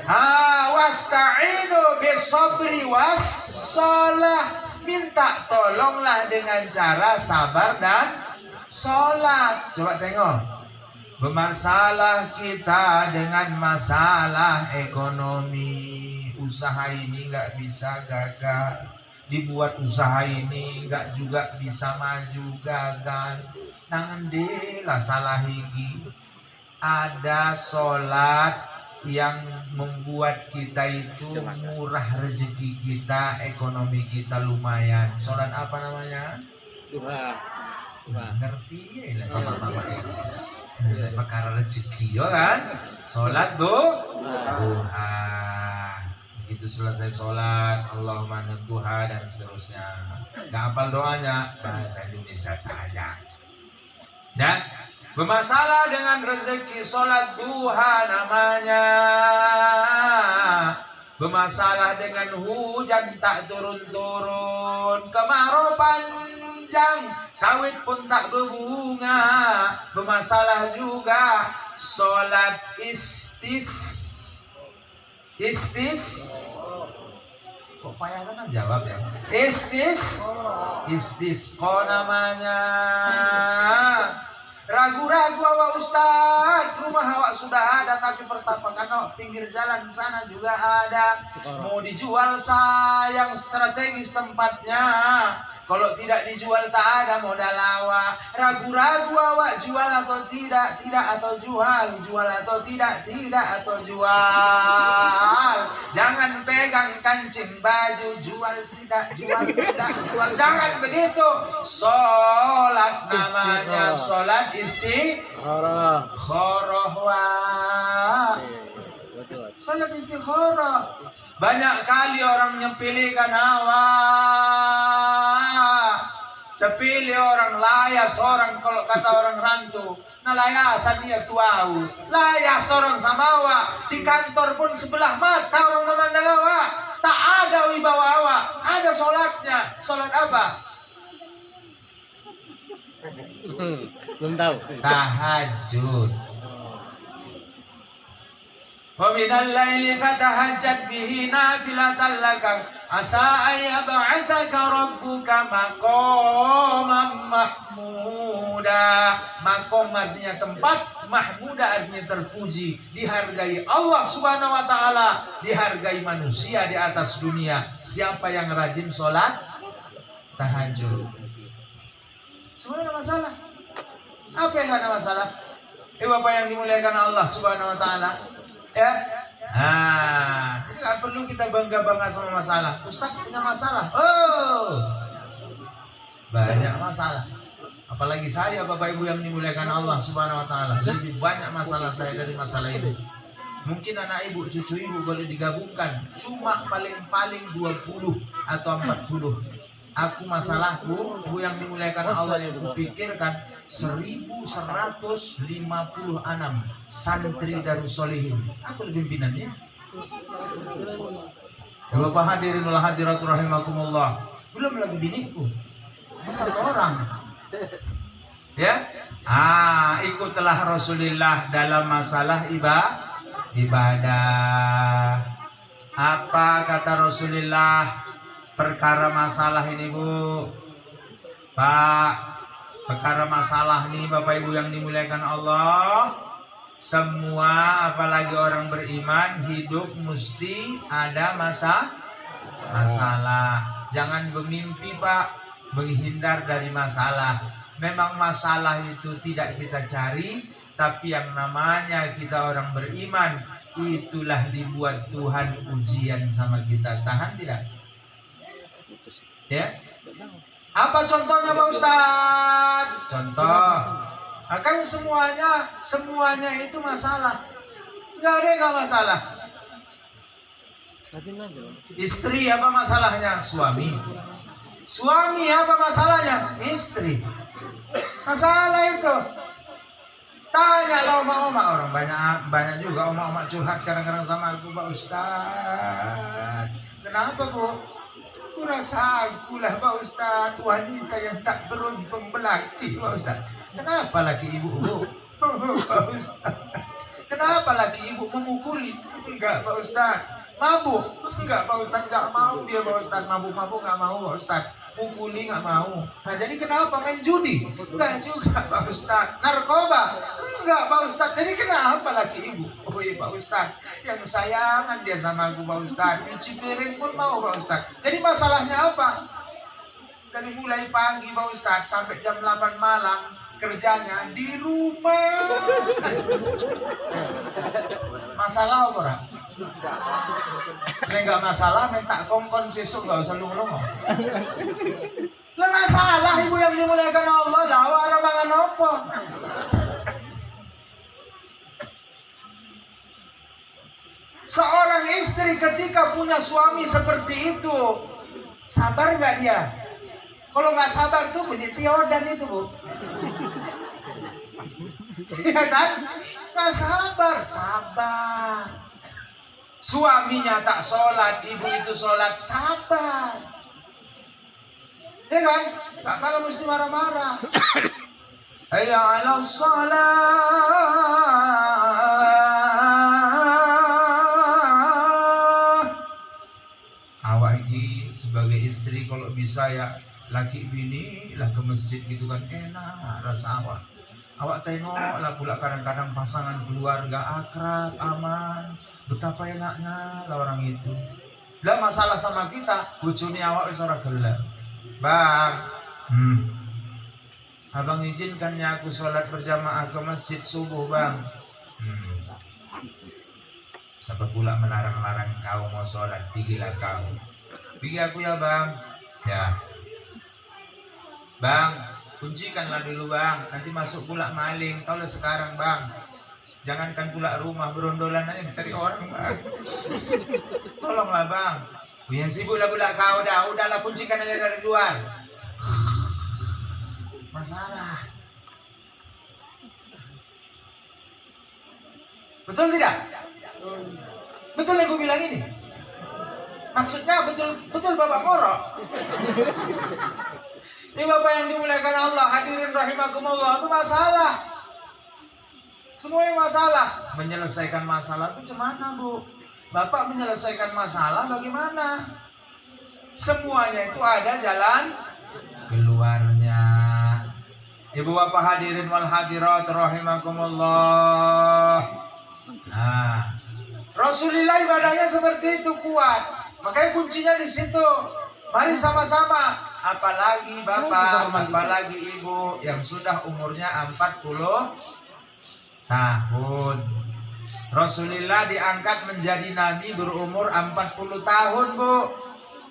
A: Wasta'inu bisabri was sholat. Minta tolonglah dengan cara sabar dan sholat. Coba tengok. Bermasalah kita dengan masalah ekonomi. Usaha ini nggak bisa gagal. Dibuat usaha ini nggak juga bisa maju, gagal. Nangendelah salah higi. Ada sholat yang membuat kita itu murah rezeki kita, ekonomi kita lumayan. Sholat apa namanya?
B: Duha.
A: Ngerti ya lah mama-mama ini. Perkara rezeki ya kan? Sholat duha. Begitu selesai sholat, Allahumma duha dan seterusnya. Gak hafal doanya, bahasa Indonesia saja. Dan bermasalah dengan rezeki, sholat duha namanya. Bermasalah dengan hujan tak turun-turun, kemarau panjang, sawit pun tak berbunga. Bermasalah juga sholat istis. Kok payah kan jawab ya? Istisqa namanya. Ragu-ragu awak Ustaz, rumah awak sudah ada tapi pertapakan awak pinggir jalan di sana juga ada. Mau dijual sayang strategis tempatnya. Kalau tidak dijual tak ada modal awak. Ragu-ragu awak jual atau tidak atau jual atau tidak atau jual. Jangan pegang kancing baju, jual tidak. Jangan begitu. Sholat namanya, sholat istikharah. Sholat istikharah. Banyak kali orang menyepelekan awak. Sepilih orang, layas orang, kalau kata orang rantu. Nah layasan dia tuau. Layas orang sama awak. Di kantor pun sebelah mata orang memandang awak. Tak ada wibawa awak. Ada sholatnya. Sholat apa?
B: Belum tahu.
A: Tahajud. Wa minal laili fatahajjat bihi nafilatan laka asa ay yab'atsaka rabbuka maqaman mahmuda. Maqam artinya tempat, mahmuda artinya terpuji, dihargai Allah Subhanahu wa taala, dihargai manusia di atas dunia. Siapa yang rajin sholat tahajud? Semua ada masalah. Apa yang ada masalah? Bapak yang dimuliakan Allah Subhanahu wa taala. Ya, ini nggak perlu kita bangga sama masalah. Ustaz punya masalah. Oh, banyak masalah. Apalagi saya, Bapak Ibu yang dimuliakan Allah Subhanahu Wa Taala, lebih banyak masalah saya dari masalah itu. Mungkin anak ibu, cucu ibu boleh digabungkan, cuma paling 20 atau 40. Aku masalahku, Ibu yang dimuliakan Allah, yang kupikirkan 1156 santri Darus Sholihin. Aku lebih pimpinannya. Bapak hadirin wal hadirat rahimakumullah. Belum lagi biniku. Satu orang. Ya. Ikutlah Rasulullah dalam masalah ibadah. Apa kata Rasulullah? Perkara masalah ini, Bu. Pak, perkara masalah ini Bapak Ibu yang dimuliakan Allah, semua apalagi orang beriman hidup mesti ada masalah. Jangan bermimpi, Pak, menghindar dari masalah. Memang masalah itu tidak kita cari, tapi yang namanya kita orang beriman, itulah dibuat Tuhan ujian sama kita. Tahan tidak? Ya. Apa contohnya Pak Ustaz? Contoh. Kan semuanya itu masalah. Enggak ada yang enggak masalah. Istri apa masalahnya? Suami. Suami apa masalahnya? Istri. Masalah itu. Tanya lah oma-oma, orang banyak juga oma-oma curhat kadang-kadang sama aku, Pak Ustaz. Kenapa Bu? Aku rasa akulah Pak Ustaz, wanita yang tak beruntung belaki Pak Ustaz. Kenapa laki ibu Bu? Pak Ustaz. Kenapa laki ibu memukuli? Enggak Pak Ustaz. Mabuk? Enggak Pak Ustaz, enggak mau dia Pak Ustaz. Mabuk-mabuk enggak mau Pak Ustaz. Mukuli nggak mau. Nah jadi kenapa main judi? Enggak juga Pak Ustaz. Narkoba? Enggak Pak Ustaz. Jadi kenapa laki ibu? Oh iya Pak Ustaz. Yang sayangan dia sama aku Pak Ustaz. Nyuci piring pun mau Pak Ustaz. Jadi masalahnya apa? Dari mulai pagi Pak Ustaz sampai jam 8 malam kerjanya di rumah. Masalah apa orang? Nek enggak masalah minta kongkon sesuk enggak usah lungo. Lah masalah ibu yang dimuliakan Allah, lah ora mangan apa? Seorang istri ketika punya suami seperti itu, sabar enggak dia? Kalau nggak sabar tuh bunyi tiodan itu Bu. Iya kan? Nggak sabar. Suaminya tak sholat, ibu itu sholat, sabar. Ya kan? Tak kalau mesti marah-marah. Hayya 'ala shalah. Awak ini sebagai istri kalau bisa ya laki bini lah ke masjid gitu kan enak rasa awak. Awak tengok lah pula kadang-kadang pasangan keluarga akrab, aman. Betapa enaknya lah orang itu. Lah masalah sama kita, bojone awak wis ora gelem. Bang, abang izinkannya aku sholat berjamaah ke masjid subuh bang. Siapa pula melarang-larang kau mau sholat, pergilah kau. Pergi aku ya bang. Ya. Bang, kuncikanlah dulu bang, nanti masuk pula maling. Taulah sekarang bang, jangankan pula rumah, berondolan aja mencari orang bang. Tolonglah bang. Yang sibuklah pula kau dah, udahlah kuncikan aja dari luar. Masalah. Betul tidak? Betul yang gue bilang ini? Maksudnya betul Bapak ngorok. Ini Bapak yang dimuliakan Allah, hadirin rahimakumullah, itu masalah. Semuanya masalah. Menyelesaikan masalah itu gimana Bu? Bapak menyelesaikan masalah bagaimana? Semuanya itu ada jalan keluarnya. Ibu Bapak hadirin wal hadirat rahimakumullah. Nah, Rasulullah ibadahnya seperti itu kuat. Makanya kuncinya di situ. Mari sama-sama. Apalagi bapak, apalagi ibu yang sudah umurnya 40 tahun. Rasulullah diangkat menjadi nabi berumur 40 tahun, Bu.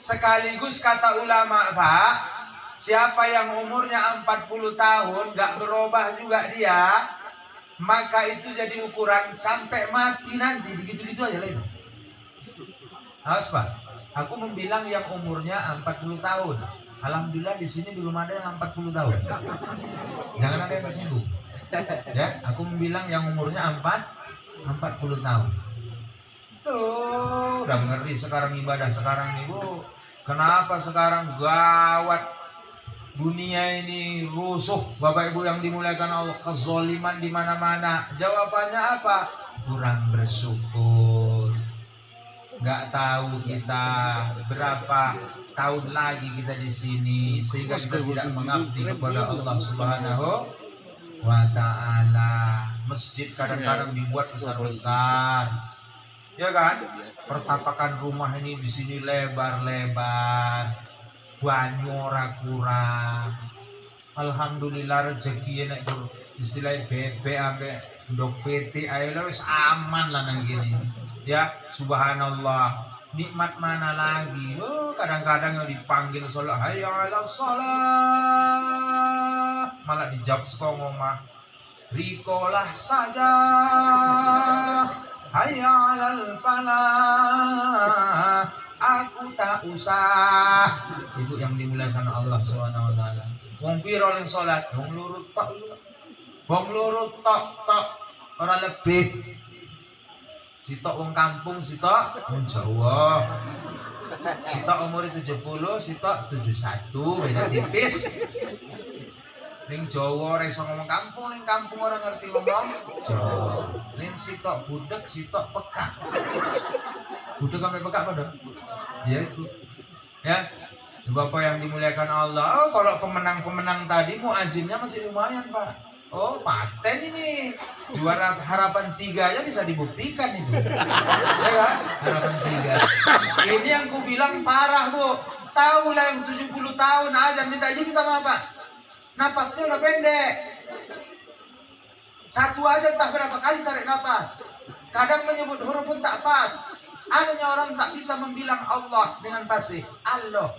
A: Sekaligus kata ulama, Pak, siapa yang umurnya 40 tahun gak berubah juga dia, maka itu jadi ukuran sampai mati nanti. Begitu-gitu aja lah itu. Harus Pak, aku membilang yang umurnya 40 tahun. Alhamdulillah di sini belum ada yang 40 tahun. Jangan ada yang tersinggung. Ya, aku membilang yang umurnya 40 tahun. Tuh, udah ngeri sekarang ibadah sekarang nih, Bu. Kenapa sekarang gawat dunia ini rusuh, Bapak Ibu yang dimuliakan Allah, kezaliman di mana-mana. Jawabannya apa? Kurang bersyukur. Nggak tahu kita berapa tahun lagi kita di sini sehingga kita tidak mengabdi kepada Allah Subhanahu wa Ta'ala. Masjid kadang-kadang dibuat besar-besar, ya kan? Pertapakan rumah ini di sini lebar-lebar, banyu ora kurang. Alhamdulillah rezeki nek istilahnya bebek ambek ndok PT ae wis aman lah nang gini. Ya, subhanallah. nikmat mana lagi? Oh, kadang-kadang yang dipanggil sholat, hayya 'alas sholat, malah dijawab sekongong mah, rikolah saja, hayya 'alal falah, aku tak usah. Ibu yang dimuliakan Allah Subhanahu wa taala. Wong piro ning salat, wong lurut tok. Wong lurut tok ora lebih. Sitok wong kampung, sitok wong Jawa. Sitok umur 70, sitok 71, beda tipis. Ning Jawa ora iso ngomong kampung, ning kampung ora ngerti ngomong Jawa. Ning sitok budek, sitok pekak. Budek sampai pekak padha. Ya itu. Ya. Bapak yang dimuliakan Allah, oh, kalau pemenang-pemenang tadi muazinnya masih lumayan Pak. Oh paten ini, juara harapan 3 aja bisa dibuktikan itu. Ya kan? Harapan 3. Ini yang ku bilang parah Bu. Tahu lah yang 70 tahun azan minta izin sama Pak. Napasnya udah pendek. Satu aja entah berapa kali tarik napas. Kadang menyebut huruf pun tak pas. Adanya orang tak bisa membilang Allah dengan fasih. Allah.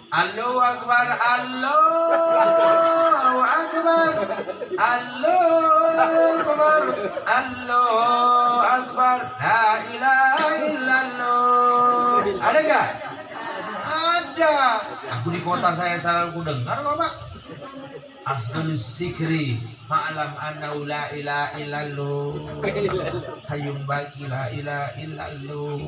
A: Allahu Akbar, Allahu Akbar, Allahu Akbar, Allahu Akbar, la ilaha illallah. Ada enggak? Ada. Aku di kota saya selalu dengar Bapak. Afdalus zikri ma'lam annahu la ilaha illallah, hayyun baqi la ilaha illallah,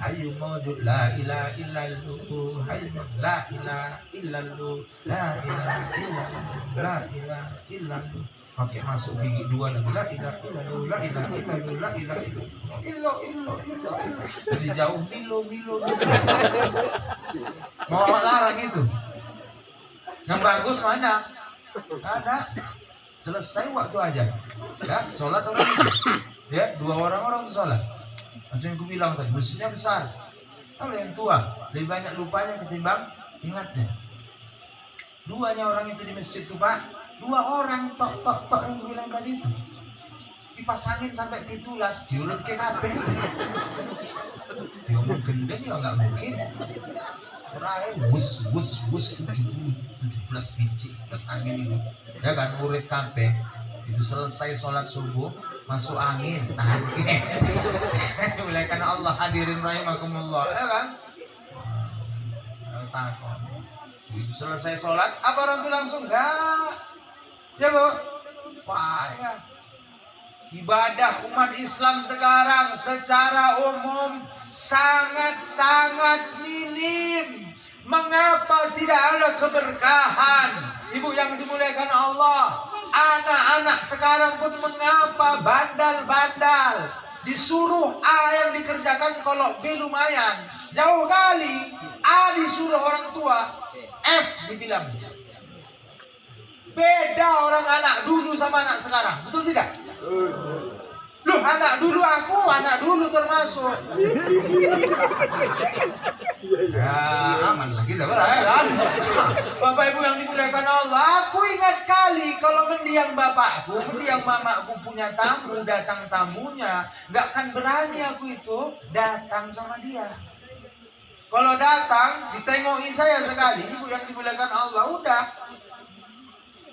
A: hayyun mawjud la ilaha illallah, hayyun la ilaha illallah, la ilaha illallah, la ilaha illallah. Pakai masuk gigi 2 lagi, la ilaha illallah, la ilaha illallah, la ilaha illallah, illallah. Dari jauh milo. Mau larang itu. Yang bagus mana? Ada. Selesai waktu aja. Ya, sholat orang itu. Ya, 2 orang sholat. Macam yang aku bilang tadi, masjidnya besar. Kalau yang tua, lebih banyak lupanya ketimbang ingatnya. 2-nya orang itu di masjid itu Pak, 2 orang tok yang aku bilang tadi itu. Dipasangin sampai pitulas, diurut ke kabeh. Diomong gendeng ya nggak mungkin. Rai wus 17 biji plus angin itu ya kan murid kabeh itu selesai sholat subuh masuk angin tahan mulai karena Allah hadirin rahimakumullah ya kan takut itu selesai sholat apa orang itu langsung enggak ya Bu payah ibadah umat Islam sekarang secara umum sangat-sangat minim. Mengapa tidak ada keberkahan? Ibu yang dimuliakan Allah, anak-anak sekarang pun mengapa bandal-bandal? Disuruh A yang dikerjakan kalau B lumayan. Jauh kali A disuruh orang tua, F dibilang. Beda orang anak dulu sama anak sekarang, betul tidak? Loh, anak dulu aku, anak dulu termasuk. Ya, aman lah kita kan. Bapak Ibu yang dimuliakan Allah, aku ingat kali kalau mendiang bapakku, mendiang mamaku punya tamu, datang tamunya, nggak akan berani aku itu datang sama dia. Kalau datang, ditengoki saya sekali, Ibu yang dimuliakan Allah, udah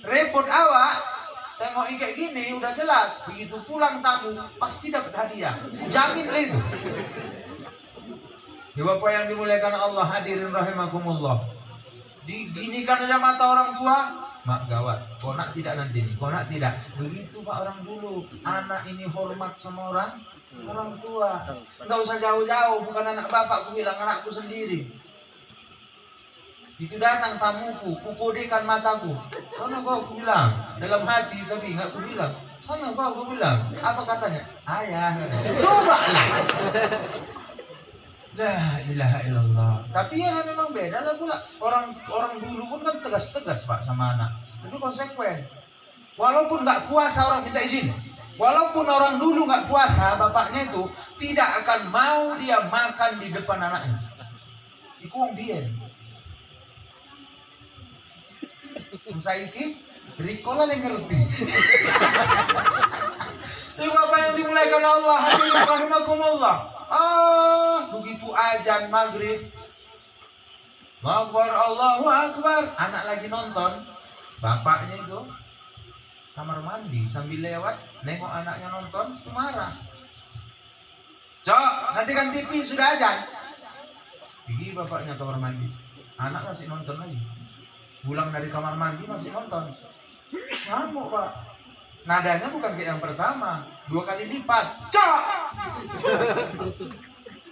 A: repot awak. Tengok kayak gini udah jelas, begitu pulang tamu pasti dapat hadiah, jamin lah itu. Ya Bapak yang dimuliakan Allah hadirin rahimakumullah, diginikan aja mata orang tua, mak gawat, kau nak tidak nanti nih, kau nak tidak. Begitu Pak orang dulu, anak ini hormat sama orang tua, nggak usah jauh-jauh, bukan anak bapak, aku bilang anakku sendiri. Itu datang tamuku, kukodekan mataku. Sana kau, aku bilang. Dalam hati tapi nggak aku bilang. Sana kau, aku bilang. Apa katanya? Ayah. Coba lah. La ilaha illallah. Tapi ya memang beda lah pula. Orang dulu pun kan tegas-tegas Pak sama anak. Itu konsekuen. Walaupun nggak puasa orang minta izin. Walaupun orang dulu nggak puasa, bapaknya itu tidak akan mau dia makan di depan anaknya. Iku wong biyen. Saiki rikola yang ngerti. Bapak yang dimuliakan Allah, hadirin rahimakumullah. Begitu azan maghrib, Akbar, Allahu Akbar, anak lagi nonton, bapaknya itu kamar mandi sambil lewat nengok anaknya nonton, itu marah. Cok, nanti kan TV sudah azan. Pergi bapaknya kamar mandi, anak masih nonton lagi. Pulang dari kamar mandi masih nonton. Ngamuk pak. Nadanya bukan kayak yang pertama, 2 kali lipat. Cok.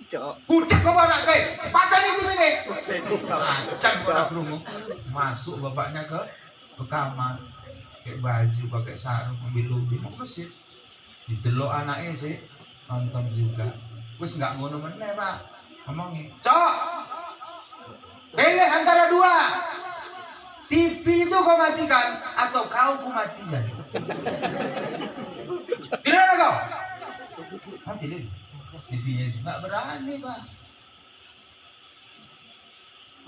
B: Cok.
A: Udah kau anak kayak pacar itu ini. Acan pada kerungu. Masuk bapaknya ke kamar, pakai baju, pakai sarung, ambil lubi mau masjid. Didelok anaknya sih nonton juga. Wes nggak ngono meneh pak. Ngomongin, Cok. Pilih antara 2. TV itu kau matikan atau kau ku matikan. Gimana kau? Mati lagi. TV-nya itu nggak berani pak.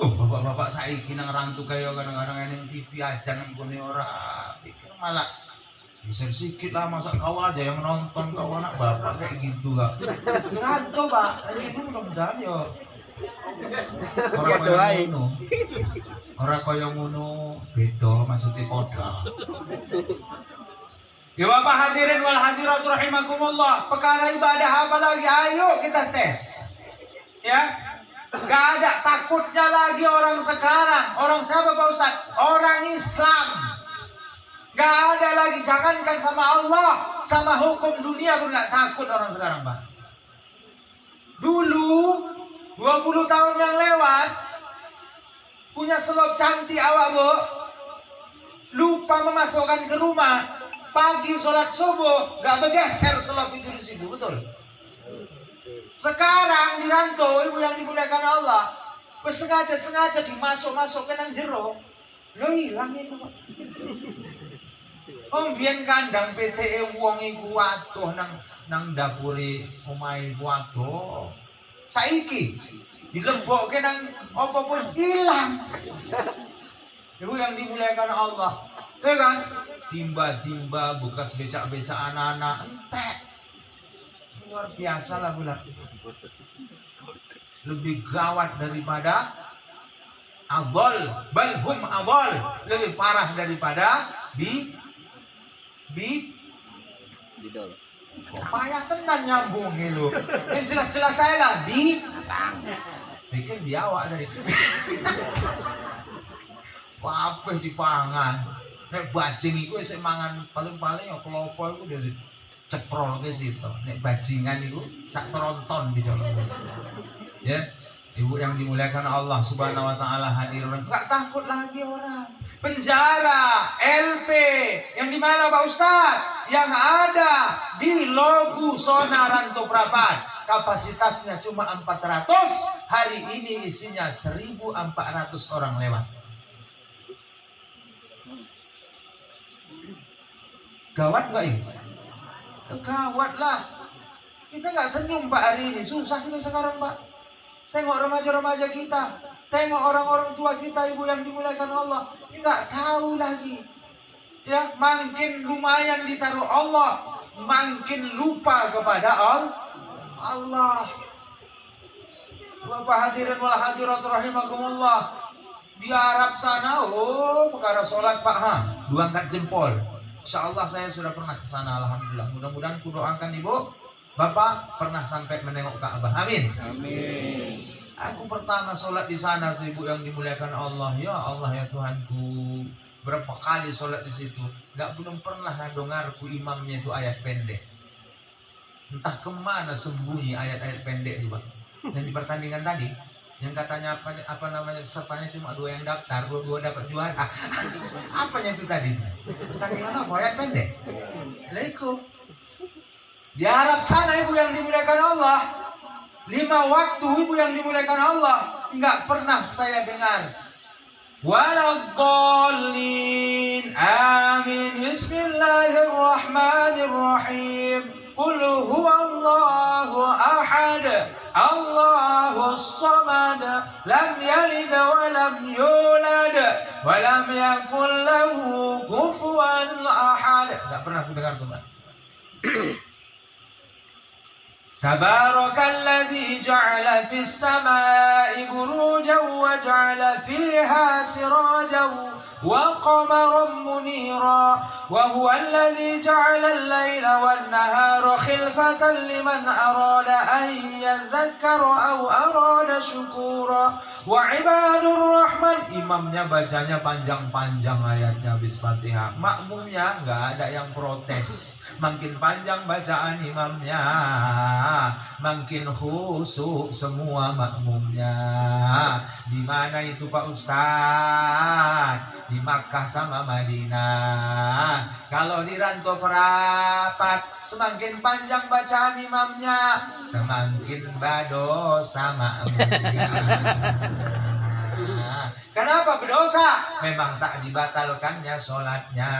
A: Bapak-bapak saiki nang rantu kayak kadang-kadang yang TV aja nangkuni orang. Pikir malah bisa sedikit lah, masa kau aja yang nonton, kau anak bapak kayak gitu kak. Rantu pak, itu mudah-mudahan ya. Orang kaya ngono. Orang kaya ngono beda maksudnya podo. Ya Bapak hadirin wal hadirat rahimakumullah. Perkara ibadah apa lagi? Ayo kita tes. Ya. Gak ada takutnya lagi orang sekarang. Orang siapa Pak Ustaz? Orang Islam. Gak ada lagi, jangankan sama Allah, sama hukum dunia pun gak takut orang sekarang Pak. Dulu 20 tahun yang lewat punya selop cantik awak bu, lupa memasukkan ke rumah, pagi sholat subuh gak bergeser selop itu di situ, betul? Sekarang di rantau ibu yang dimuliakan Allah, sengaja dimasuk-masukkan yang jero, lo hilang itu Pak. Biyen kandang PTE wong iku waduh nang dapure omahe waduh. Saiki dilebokke nang apa pun hilang. Itu yang dimuliakan Allah. Ya kan? Timba-timba bekas becak-becak anak-anak entek. Luar biasa lah pula. Lebih gawat daripada adol, balhum adol, lebih parah daripada
B: Didol.
A: kok payah tenan nyambung gitu. Yang jelas-jelas saya lah bikin biawak tadi. Apa dipangan? Nek bajing iku isih mangan paling-paling ya klopo iku dari ceprol ke situ. Nek bajingan iku sak tronton di jalan. Ya, ibu yang dimuliakan Allah Subhanahu wa taala hadirin. Enggak takut lagi orang. Penjara, LP, yang di mana Pak Ustadz? Yang ada di Logu Sona Ranto Prapan. Kapasitasnya cuma 400, hari ini isinya 1.400 orang lewat. Gawat nggak ini? Gawat lah. Kita nggak senyum Pak hari ini, susah kita sekarang Pak. Tengok remaja-remaja kita, tengok orang-orang tua kita, ibu yang dimuliakan Allah, nggak tahu lagi. Ya, makin lumayan ditaruh Allah, makin lupa kepada Allah. Bapak hadirin wal hadirat rahimakumullah. Di Arab sana, perkara sholat Pak, dua angkat jempol. Insya Allah saya sudah pernah ke sana, alhamdulillah. Mudah-mudahan ku doakan ibu, bapak pernah sampai menengok Ka'bah. Amin.
B: Amin.
A: Aku pertama sholat di sana tuh ibu yang dimuliakan Allah. Ya Allah ya Tuhanku, berapa kali sholat di situ, belum pernah dengarku imamnya itu ayat pendek. Entah kemana sembunyi ayat-ayat pendek itu Pak. Dan di pertandingan tadi, yang katanya apa namanya pesertanya cuma 2 yang daftar, 2 dapat juara. Apanya itu tadi? Pertandingan apa? Ayat pendek. Leko. Di Arab sana ibu yang dimuliakan Allah, 5 waktu ibu yang dimuliakan Allah, nggak pernah saya dengar waladdallin amin bismillahirrahmanirrahim qul huwallahu ahad Allahus samad lam yalid wa lam yulad wa lam yakul lahu kufuwan ahad. Nggak pernah aku dengar tuh Pak. Tabarakalladzi ja'ala fis samaa'i burujan wa ja'ala fiha sirajan wa qamaran munira wa huwa alladzi ja'ala al-laila wan-nahara khilfatan liman arada an yadhakkara aw arada syukura wa ibadur rahman. Imamnya bacanya panjang-panjang ayatnya habis Fatihah, makmumnya enggak ada yang protes. Makin panjang bacaan imamnya, makin khusyuk semua makmumnya. Di mana itu Pak Ustaz? Di Makkah sama Madinah. Kalau di rantau perapat, semakin panjang bacaan imamnya, semakin berdosa makmumnya. Kenapa berdosa? Memang tak dibatalkannya sholatnya,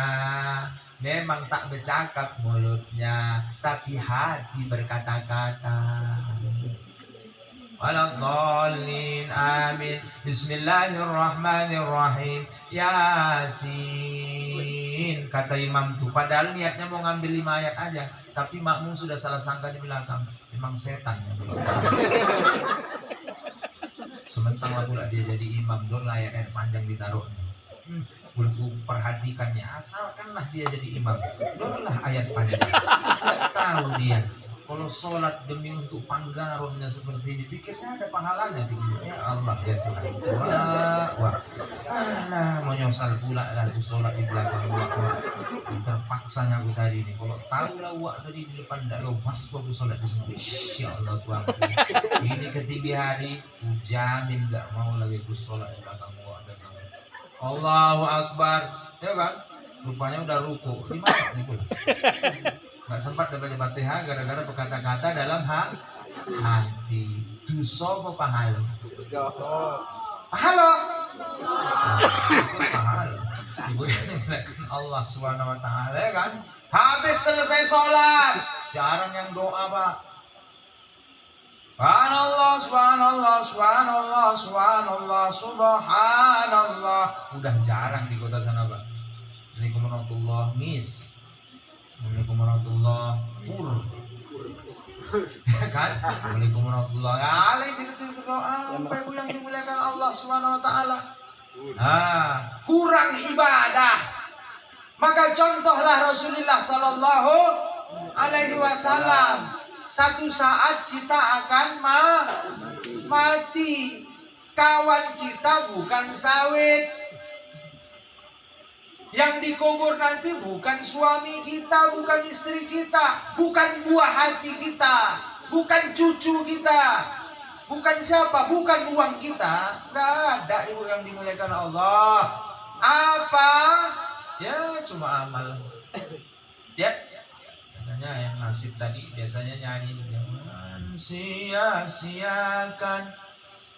A: memang tak bercakap mulutnya, tapi hati berkata-kata. Waladhdallin, amin. Bismillahirrahmanirrahim. Yasin. Kata imam tuh, padahal niatnya mau ngambil 5 ayat aja, tapi makmum sudah salah sangka di belakang. Memang setan yang belakang. Sementara pula dia jadi imam, dorlah ayat panjang ditaruhnya. Untuk perhatikannya, asalkanlah dia jadi imam, dorlah ayat panjang. Tahu dia kalau sholat demi untuk panggaronnya seperti ini, pikirnya ada pahalanya. Ya Allah, ya Tuhan. Wah, mau nyosal pula lah tuh sholat di belakang wak. Terpaksanya aku tadi ini. Kalau tahu lah wak tadi di depan tidak lepas aku sholat di sini. Ya Allah Tuhan. Ini ketinggi hari, aku jamin tidak mau lagi aku sholat di belakang wak. Allahu Akbar, ya kan? Rupanya udah ruku. Di mana nih pula? Gak sempat baca Fatihah gara-gara berkata-kata dalam hati. Dosa apa pahala? Pahala. Pahala. Ibu Allah Subhanahu wa taala, ya kan? Habis selesai sholat, jarang yang doa, Pak. Subhanallah, subhanallah, subhanallah, subhanallah, subhanallah. Udah jarang di kota sana, Pak. Assalamualaikum warahmatullahi wabarakatuh. Assalamualaikum warahmatullahi wabarakatuh. Ya kan? Assalamualaikum warahmatullahi wabarakatuh. Itu doa Bapak Ibu yang dimuliakan Allah Subhanahu wa taala. Kurang ibadah. Maka contohlah Rasulullah sallallahu alaihi wasallam. Satu saat kita akan mati. Kawan kita bukan sawit. Yang dikubur nanti bukan suami kita, bukan istri kita, bukan buah hati kita, bukan cucu kita, bukan siapa, bukan uang kita. Nggak ada, Ibu yang dimuliakan Allah. Apa? Ya cuma amal. Ya, biasanya yang nasib tadi biasanya nyanyi. Jangan sia-siakan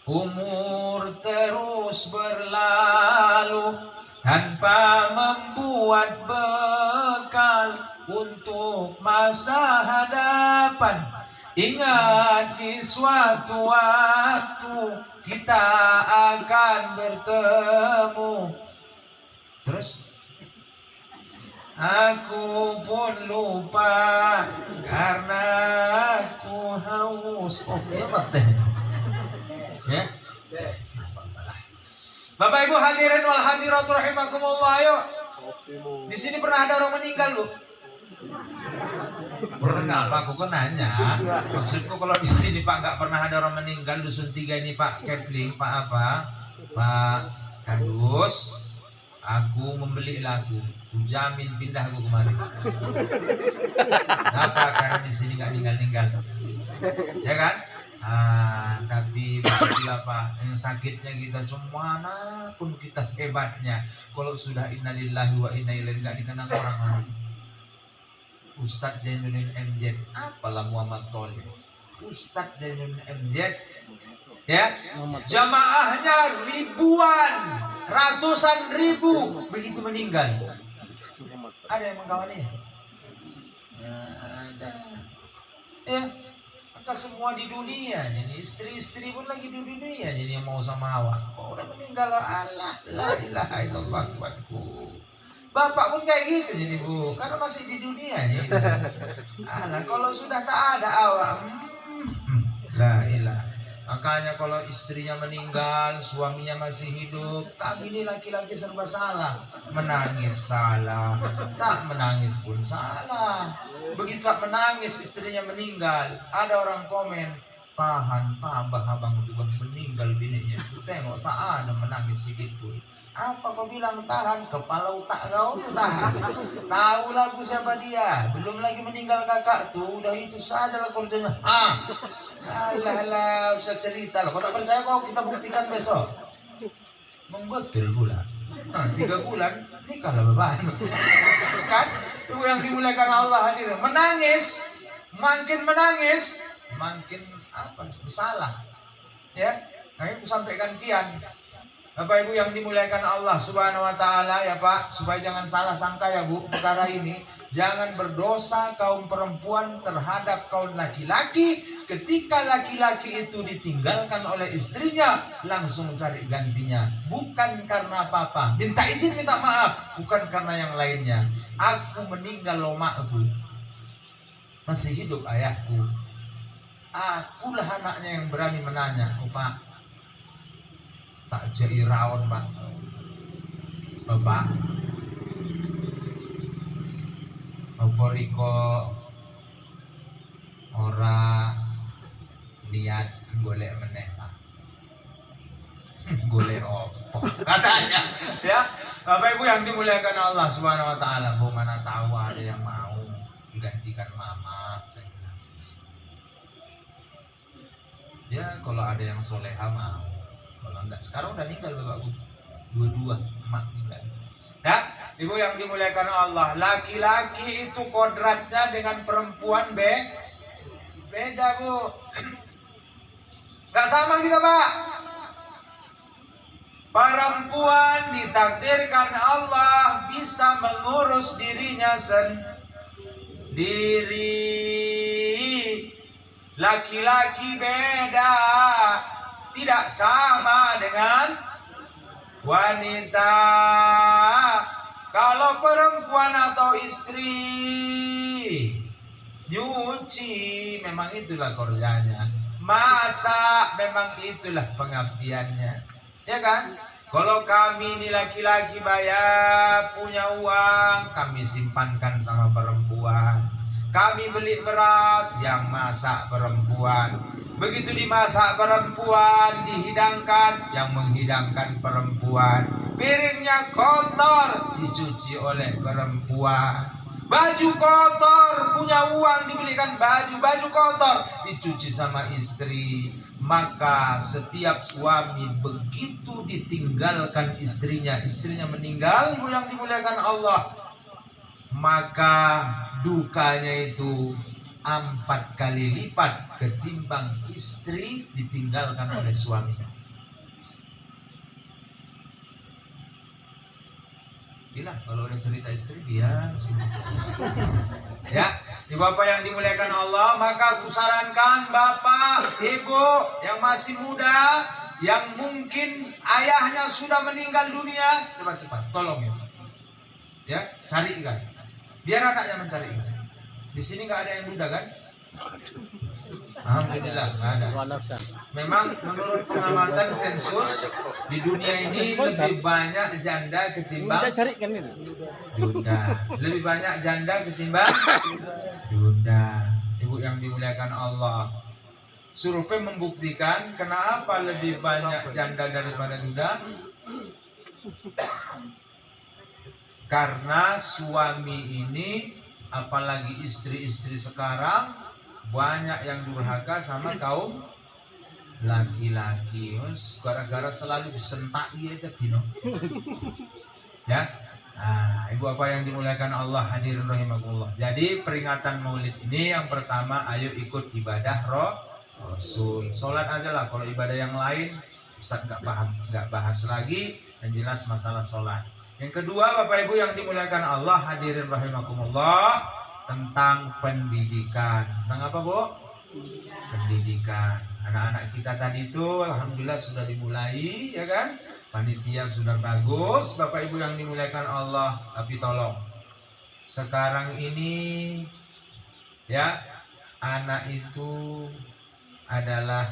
A: umur terus berlalu tanpa membuat bekal untuk masa hadapan. Ingat di suatu waktu kita akan bertemu. Terus aku pun lupa karena aku haus. Oh, hebat deh. Ya. Bapak Ibu hadirin wal hadirat rahimakumullah, ayo. Di sini pernah ada orang meninggal, Bu? Pernah apa? Aku kan nanya. Maksudku kalau di sini Pak nggak pernah ada orang meninggal, dusun 3 ini Pak Kepling, Pak apa? Pak Kandus. Aku membeli lagu. Jamin pindah aku kemarin. Kenapa? Karena di sini nggak tinggal-tinggal. Ya kan? Tapi begitulah Pak, yang sakitnya kita cuma pun kita hebatnya. Kalau sudah innalillahi wa inna ilaihi nggak dikenal orang. Ustadz Zainuddin MZ, apalah Muhammad Tholib. Ustadz Zainuddin MZ, ya, jamaahnya ribuan, ratusan ribu, begitu meninggal. Ada yang mengkawani? Ada. Ya. Maka semua di dunia, jadi istri-istri pun lagi di dunia, jadi yang mau sama awak. Kok udah meninggal, Allah, la ilaha illallah, Tuhanku. Bapak pun kayak gitu jadi Bu, karena masih di dunia nih. Alah, kalau sudah tak ada awak, la ilah. Makanya kalau istrinya meninggal, suaminya masih hidup, kami ini laki-laki serba salah. Menangis salah, tak menangis pun salah. Begitu tak menangis, istrinya meninggal, ada orang komen, tahan, tabah abang juga meninggal bininya. Tengok tak ada menangis sedikit pun. Apa kau bilang tahan? Kepala otak kau tuh tahan. Tahu lagu siapa dia. Belum lagi meninggal kakak tuh. Udah itu saja lah kerjanya. Alah, usah cerita lah. Kau tak percaya kau kita buktikan besok. Membetul pula. 3 bulan nikahlah beban. Kan? Itu yang dimuliakan Allah hadir. Menangis, makin menangis, makin apa? Bersalah. Ya, nah itu sampaikan kian. Bapak Ibu yang dimuliakan Allah Subhanahu wa taala ya Pak, supaya jangan salah sangka ya Bu, perkara ini. Jangan berdosa kaum perempuan terhadap kaum laki-laki ketika laki-laki itu ditinggalkan oleh istrinya, langsung cari gantinya. Bukan karena apa-apa. Minta izin, minta maaf, bukan karena yang lainnya. Aku meninggal loh makku. Masih hidup ayahku. Akulah anaknya yang berani menanya, "Oh, Pak, tak jadi rawon Pak. Bapak, apa riko ora lihat golek meneh Pak? Golek opo?" Katanya, ya. Bapak Ibu yang dimuliakan Allah Subhanahu wa taala, Bu, mana tahu ada yang mau digantikan mama. Ya, kalau ada yang soleha mau. Kalau enggak, sekarang udah meninggal Bapak Bu. Dua-dua emak meninggal. Ya, Ibu yang dimuliakan Allah, laki-laki itu kodratnya dengan perempuan beda Bu. Gak sama kita Pak. Perempuan ditakdirkan Allah bisa mengurus dirinya sendiri. Laki-laki beda, tidak sama dengan wanita. Kalau perempuan atau istri nyuci, memang itulah kerjanya. Masak, memang itulah pengabdiannya. Ya kan? Kalau kami ini laki-laki bayar, punya uang, kami simpankan sama perempuan. Kami beli beras, yang masak perempuan. Begitu dimasak perempuan, dihidangkan, yang menghidangkan perempuan. Piringnya kotor, dicuci oleh perempuan. Baju kotor, punya uang dibelikan baju kotor, dicuci sama istri. Maka setiap suami begitu ditinggalkan istrinya meninggal, Ibu yang dimuliakan Allah, maka dukanya itu 4 kali lipat ketimbang istri ditinggalkan oleh suaminya. Gila, kalau udah cerita istri dia ya, Ibu Bapak yang dimuliakan Allah, maka aku sarankan Bapak, Ibu yang masih muda, yang mungkin ayahnya sudah meninggal dunia, cepat-cepat tolong ya, cari ikan. Biar anaknya mencari ikan. Di sini nggak ada yang muda kan? Alhamdulillah nggak ada. Memang menurut pengamatan sensus di dunia ini lebih banyak janda ketimbang duda. Lebih banyak janda ketimbang duda. Ibu yang dimuliakan Allah, survei membuktikan kenapa lebih banyak janda daripada duda. Karena suami ini, apalagi istri-istri sekarang, banyak yang durhaka sama kaum laki-laki. Gara-gara selalu disentaki aja dino. Ya. Nah, Ibu apa yang dimuliakan Allah, hadirin rahimakumullah. Jadi peringatan Maulid ini yang pertama, ayo ikut ibadah Rasul. Salat aja lah, kalau ibadah yang lain Ustaz nggak bahas lagi, yang jelas masalah salat. Yang kedua, Bapak Ibu yang dimuliakan Allah, hadirin rahimakumullah, tentang pendidikan. Tentang apa, Bu? Pendidikan. Anak-anak kita tadi itu alhamdulillah sudah dimulai, ya kan? panitia sudah bagus, Bapak Ibu yang dimuliakan Allah, tapi tolong sekarang ini ya, anak itu adalah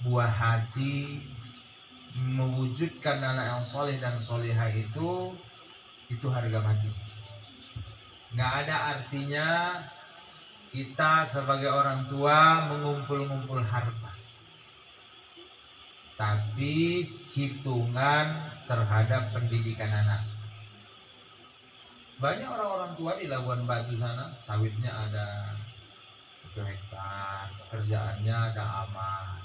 A: buah hati. Mewujudkan anak yang soleh dan solehah itu harga mati. Nggak ada artinya kita sebagai orang tua mengumpul-ngumpul harta, tapi hitungan terhadap pendidikan anak. Banyak orang-orang tua di Labuan Batu sana, sawitnya ada 1 hektar, kerjaannya ada aman.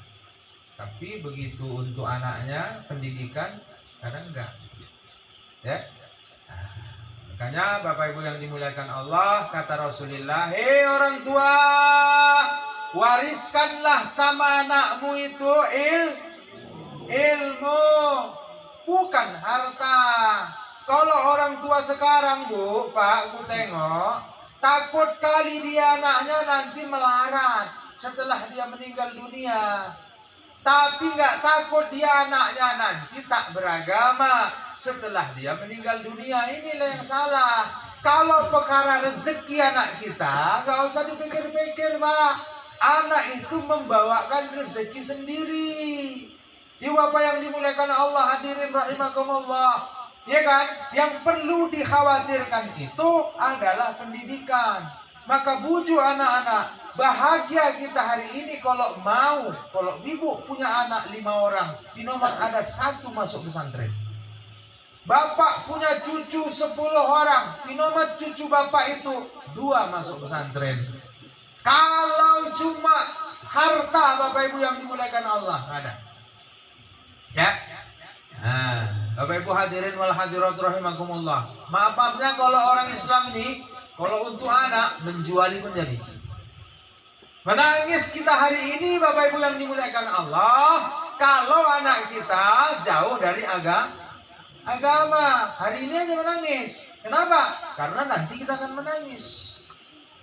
A: Tapi begitu untuk anaknya, pendidikan kadang enggak. Ya. Makanya Bapak Ibu yang dimuliakan Allah, kata Rasulullah, hei orang tua, wariskanlah sama anakmu itu ilmu, bukan harta. Kalau orang tua sekarang Bu, Pak, Bu tengok, takut kali dia anaknya nanti melarat setelah dia meninggal dunia. Tapi nggak takut dia anaknya nanti tak beragama setelah dia meninggal dunia. Inilah yang salah. Kalau perkara rezeki anak kita, nggak usah dipikir-pikir, Pak. Anak itu membawakan rezeki sendiri. Ya Bapak yang dimuliakan Allah, hadirin rahimakumullah. Ya kan? Yang perlu dikhawatirkan itu adalah pendidikan. Maka bujuk anak-anak, bahagia kita hari ini kalau ibu punya anak 5 orang, Pinomat ada 1 masuk pesantren. Bapak punya cucu 10 orang, Pinomat cucu bapak itu 2 masuk pesantren. Kalau cuma harta Bapak Ibu yang dimuliakan Allah, ada. Ya. Nah, Bapak Ibu hadirin wal hadirat rahimakumullah. Maafnya kalau orang Islam ini, kalau untuk anak menjuali pun jadi. Menangis kita hari ini Bapak Ibu yang dimuliakan Allah, kalau anak kita jauh dari agama. Hari ini aja menangis. Kenapa? Karena nanti kita akan menangis.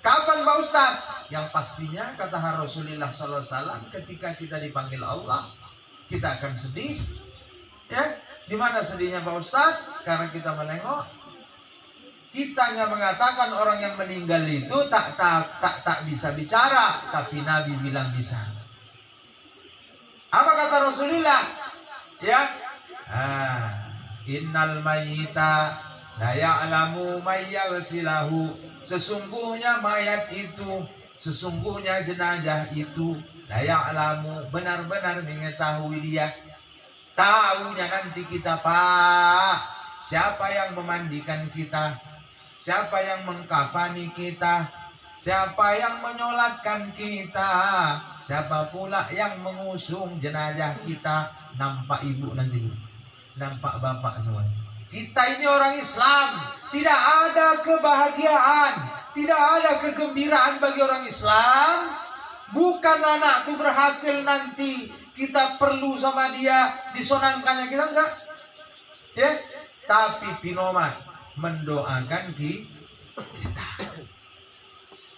A: Kapan Pak Ustadz? Yang pastinya kata Rasulullah SAW, ketika kita dipanggil Allah, kita akan sedih. Ya, di mana sedihnya Pak Ustadz? Karena kita menengok, kitanya mengatakan orang yang meninggal itu tak bisa bicara, tapi Nabi bilang bisa. Apa kata Rasulullah? Ya, innal mayyita la ya'lamu may yaghsilahu. Sesungguhnya mayat itu, sesungguhnya jenazah itu, la ya'lamu, benar-benar mengetahui dia. Tahunya nanti kita, Pak, siapa yang memandikan kita, siapa yang mengkafani kita, siapa yang menyolatkan kita, siapa pula yang mengusung jenazah kita. Nampak ibu nanti, nampak bapak semuanya. Kita ini orang Islam, tidak ada kebahagiaan, tidak ada kegembiraan bagi orang Islam. Bukan anak itu berhasil nanti kita perlu sama dia, disonangkannya kita enggak. Ya, tapi Pinomat mendoakan kita.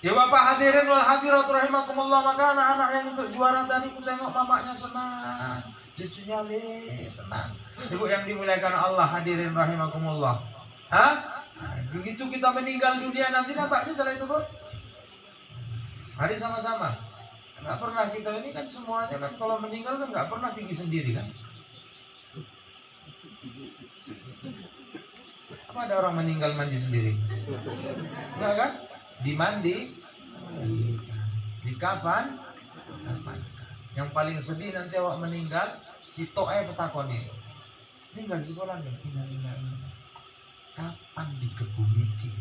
A: Ya Bapak hadirin wal hadirat rahimakumullah, maka anak-anak yang untuk juara tadi ku tengok mamanya senang, cucunya senang. Ibu yang dimuliakan Allah, hadirin rahimakumullah. Begitu kita meninggal dunia nanti nampak kita itu, Bro. Mari sama-sama. Nggak pernah kita ini kan semuanya kan kalau meninggal kan nggak pernah pergi sendiri kan. Apa ada orang meninggal mandi sendiri? Enggak kan? Dimandi, di kafan. Yang paling sedih nanti awak meninggal, si to'e petakoni. Meninggal di sekolah nih. Kapan dikebumikan?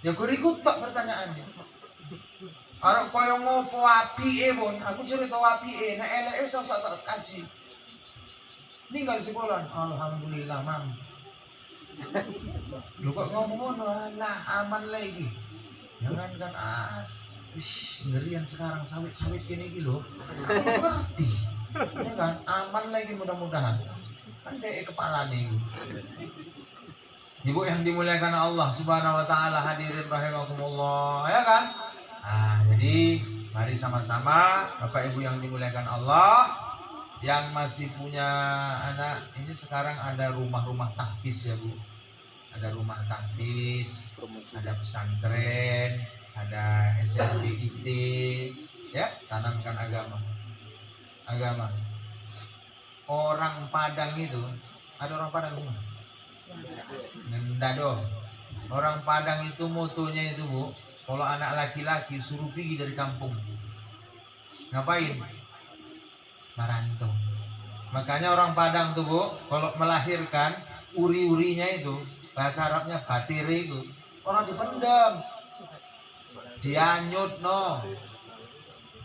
A: Ya kuriku tak pertanyaannya. Arek koyo ngopo apike, Bon? Aku cerita apike, nek eleke sak tak kaji. Ninggal sekolah, alhamdulillah, Mam. Lu kok ngomong ngono, lah aman lagi. Jangan kan ngerian sekarang sawit-sawit gini iki lho. Ngerti. Ya kan, aman lagi mudah-mudahan. Kan dek kepala nih. Ibu yang dimuliakan Allah Subhanahu wa taala, hadirin rahimakumullah, ya kan? Jadi mari sama-sama Bapak Ibu yang dimuliakan Allah, Yang masih punya anak, ini sekarang ada rumah-rumah tahfiz ya Bu. Ada rumah tahfiz,
B: Promosi.
A: ada pesantren, ada SMBIT, ya, tanamkan agama. Agama. Orang Padang itu, ada orang Padang semua. Ngendado. Orang Padang itu motonya itu Bu, kalau anak laki-laki suruh pergi dari kampung. Ngapain? Merantau. Makanya orang Padang tuh Bu, kalau melahirkan uri-urinya itu bahasa Arabnya batire itu orang dipendam, dianyut no,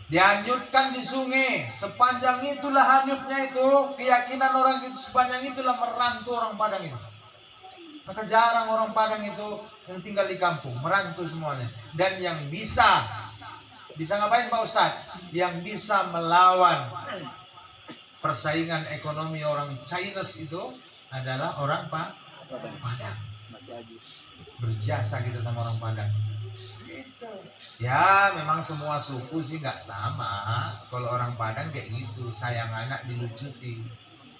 A: dianyutkan di sungai. Sepanjang itulah hanyutnya itu, keyakinan orang itu sepanjang itulah merantau orang Padang itu. Maka jarang orang Padang itu yang tinggal di kampung, merantau semuanya. Dan yang bisa ngapain Pak Ustadz? Yang bisa melawan persaingan ekonomi orang Chinese itu adalah orang Padang.
B: Masih Agus.
A: Berjasa kita sama orang Padang. Gitu. Ya memang semua suku sih nggak sama. Kalau orang Padang kayak gitu, sayang anak dilucuti.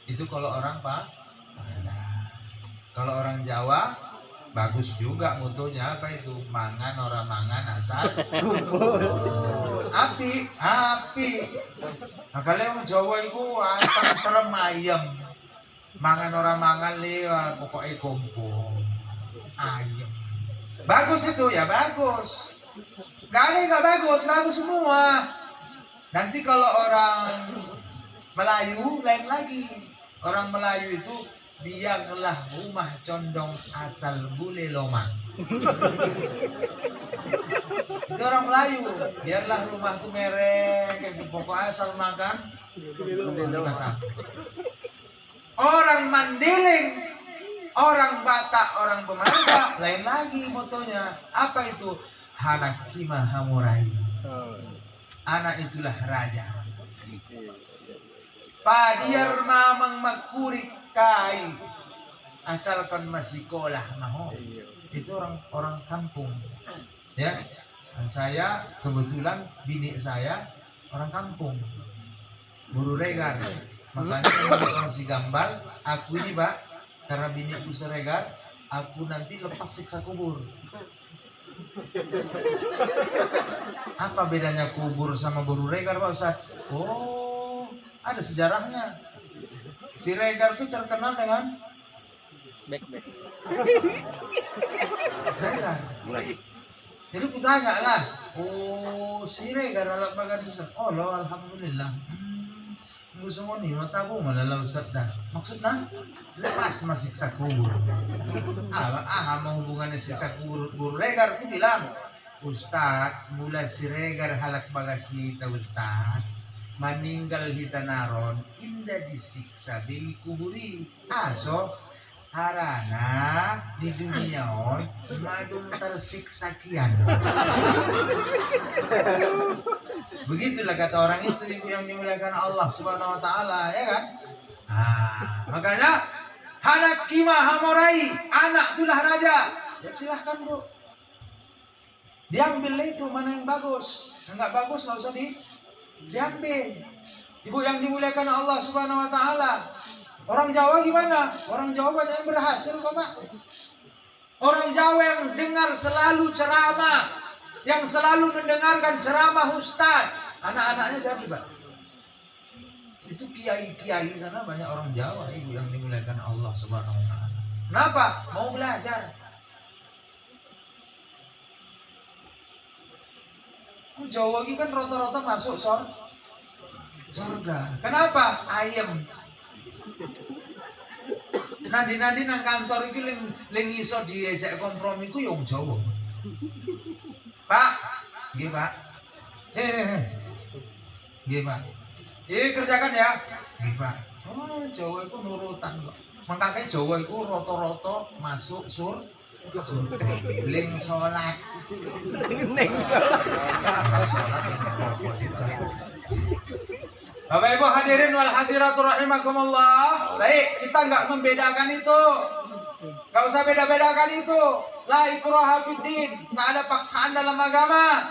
A: Itu kalau orang Padang. Kalau orang Jawa bagus juga motonya apa itu? Mangan orang mangan asal api. Nah, kalian orang Jawa itu terem ayam. Mangan orang mangan lewat pokoknya kumpul ayam. Bagus itu ya bagus. Nggak bagus semua. Nanti kalau orang Melayu lain lagi. Orang Melayu itu biarlah rumah condong asal bule loma. Itu orang Melayu. Biarlah rumah tuh merek, pokoknya asal makan. Orang Mandiling, orang Batak, orang Bemanda, lain lagi motonya. Apa itu? Hanakima Hamurai. Anak itulah raja. Padiar mamang makuri kai. Asalkan masih sekolah maho. Itu orang kampung. Ya. Dan saya kebetulan bini saya orang kampung. Buru regar. Makanya kalau si Gambal, aku ini Pak, karena biniku seregar, aku nanti lepas siksa kubur. Apa bedanya kubur sama buru regar Pak Ustaz? Oh, ada sejarahnya. Si regar itu terkenal dengan
B: Back.
A: regar. Jadi aku tanya lah, oh si regar alat bagan Ustaz. Oh lo alhamdulillah. Gusto mo ni matapo malala Ustaz dah. Maksudnya lepas masih siksa kubur. Mau hubungannya siksa kubur regar aku bilang, Ustaz, mula si regar halak bagas kita Ustaz. Meninggal kita naron, indah disiksa beri kuburi. So harana di dunia on madung tersiksa kian. Begitulah kata orang itu yang dimuliakan Allah Subhanahu wa taala, ya kan? Makanya Hanakima Hamorai, anak itulah raja. Ya silahkan Bu. Diambil itu mana yang bagus. Yang enggak bagus enggak usah diambil. Ibu yang dimuliakan Allah Subhanahu wa taala. Orang Jawa gimana? Orang Jawa banyak yang berhasil kok Pak. Orang Jawa yang dengar selalu ceramah, yang selalu mendengarkan ceramah ustaz, anak-anaknya jadi Pak. Itu kiai-kiai sana banyak orang Jawa Ibu yang dimuliakan Allah Subhanahu wa taala. Kenapa? Mau belajar. Jawa ini kan rata-rata masuk surga. Kenapa? Ayam. Nanti nang kantor iki ling iso diajak kompromi ku yang Jawa. Pak, nggih Pak. Nggih Pak. Kerjakan ya. Nggih Pak. Oh, Jawa itu nurutan kok. Makanya Jawa itu rata-rata masuk surga. Ling sholat. Bapak Ibu hadirin wal hadiratur rahimakumullah. Baik, kita enggak membedakan itu. Enggak usah beda-bedakan itu. La ikraha fiddin, enggak ada paksaan dalam agama.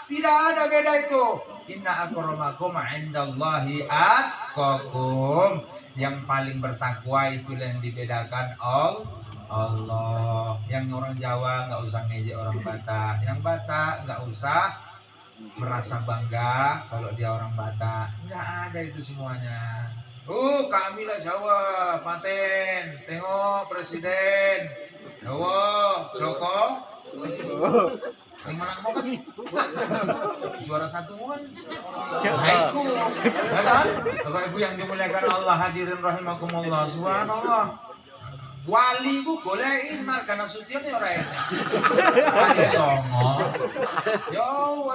A: Tidak ada beda itu. Inna akramakum indallahi atqakum. Yang paling bertakwa itulah yang dibedakan Allah. Yang orang Jawa nggak usah ngejek orang Batak. Yang Batak nggak usah merasa bangga kalau dia orang Batak. Nggak ada itu semuanya. Kami lah Jawa, paten. Tengok presiden. Jawa, Joko. Yang menang mau kan? Juara satu kan? Itu, ya kan? Bapak Ibu yang dimuliakan Allah, hadirin rahimakumullah. Subhanallah. Wali ku golekin margana Sution ya ora enak. Wali Songo.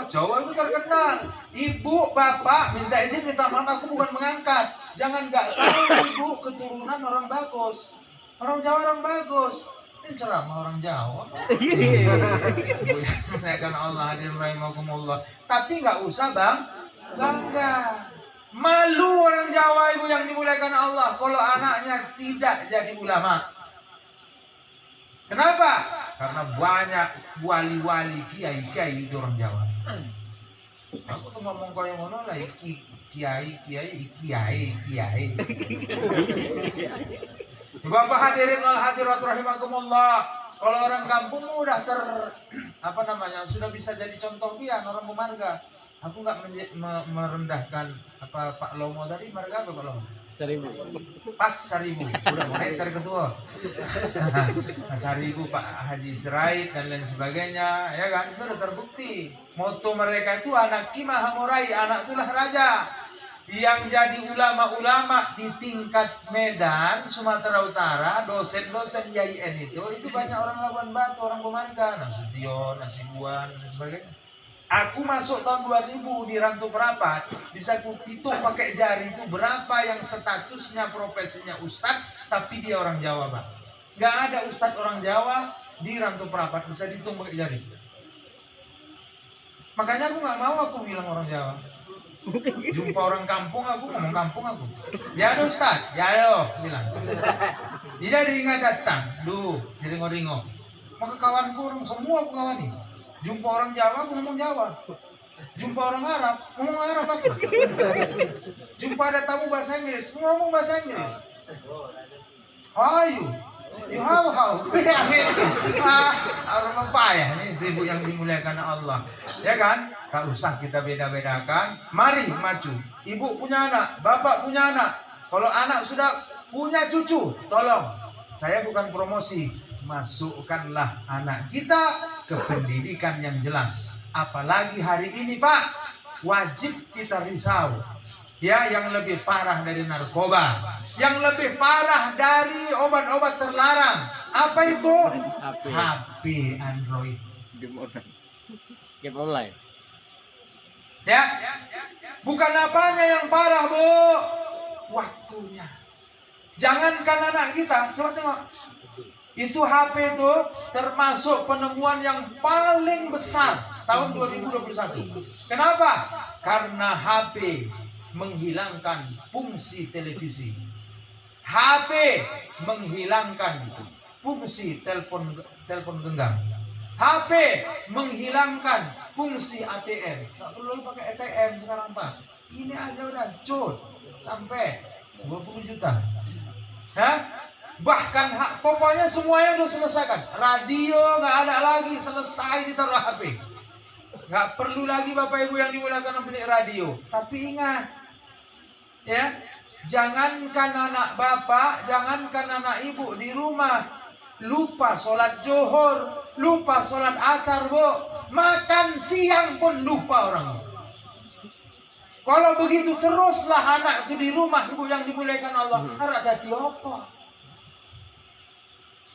A: Jawa itu terkenal. Ibu, bapak minta izin, minta maaf, aku bukan mengangkat. Jangan nggak tahu ibu keturunan orang bagus. Orang Jawa orang bagus. Ini ceramah orang Jawa. Menaikkan Allah hadirin rahimakumullah. Tapi nggak usah bangga. Malu orang Jawa ibu yang dimuliakan Allah kalau anaknya tidak jadi ulama. Kenapa? Karena banyak wali-wali kiai-kiai itu orang Jawa. Aku tuh ngomong kaya ngono lah kiai. Bapak hadirin wal hadirat rahimakumullah. Kalau orang kampung udah sudah bisa jadi contoh pian orang pemarga. Aku nggak merendahkan Pak Lomo tadi, marga apa Pak Lomo?
B: 1000.
A: Pas 1000. Udah mulai dari ketua. 1000 Pak Haji Sirait dan lain sebagainya, ya kan? Itu udah terbukti. Moto mereka itu anak Kimah Hamurai, anak itulah raja. Yang jadi ulama-ulama di tingkat Medan, Sumatera Utara, dosen-dosen IAIN itu banyak orang Labuan Batu, orang pemarga, Nasution, Nasibuan, dan sebagainya. Aku masuk tahun 2000 di Rantu Perapat, bisa ku hitung pakai jari itu berapa yang statusnya profesinya ustadz, tapi dia orang Jawa, Pak. Gak ada ustadz orang Jawa di Rantu Perapat, bisa dihitung pakai jari. Makanya aku gak mau aku bilang orang Jawa. Jumpa orang kampung aku ngomong kampung aku. Ya ada ustadz, ya ada bilang. Tidak diingat datang, sering ngoringo. Maka kawanku orang semua aku kawani. Jumpa orang Jawa, aku ngomong Jawa. Jumpa orang Arab, ngomong Arab aku. Jumpa ada tamu bahasa Inggris, ngomong bahasa Inggris. Ayo, how. Orang apa ya? Ini ibu yang dimuliakan Allah. Ya kan? Tak usah kita beda-bedakan. Mari maju. Ibu punya anak, bapak punya anak. Kalau anak sudah punya cucu, tolong. Saya bukan promosi. Masukkanlah anak kita ke pendidikan yang jelas. Apalagi hari ini Pak, wajib kita risau. Ya, yang lebih parah dari narkoba, yang lebih parah dari obat-obat terlarang. Apa itu? HP Android.
B: Game online.
A: Ya, bukan apanya yang parah, Bu. Waktunya. Jangankan anak kita, coba tengok. Itu HP itu termasuk penemuan yang paling besar tahun 2021. Kenapa? Karena HP menghilangkan fungsi televisi. HP menghilangkan fungsi telepon genggam. HP menghilangkan fungsi ATM. Nggak perlu pakai ATM sekarang Pak. Ini aja udah cut sampai 20 juta. Hah? Bahkan pokoknya semuanya udah selesaikan. Radio nggak ada lagi, selesai ditaruh HP. Nggak perlu lagi Bapak Ibu yang dimuliakan bilik radio. Tapi ingat, ya, jangankan anak bapak, jangankan anak ibu di rumah lupa sholat zuhur, lupa sholat asar, Bu. Makan siang pun lupa orang. Kalau begitu teruslah anak itu di rumah, ibu yang dimuliakan Allah, harap jadi apa?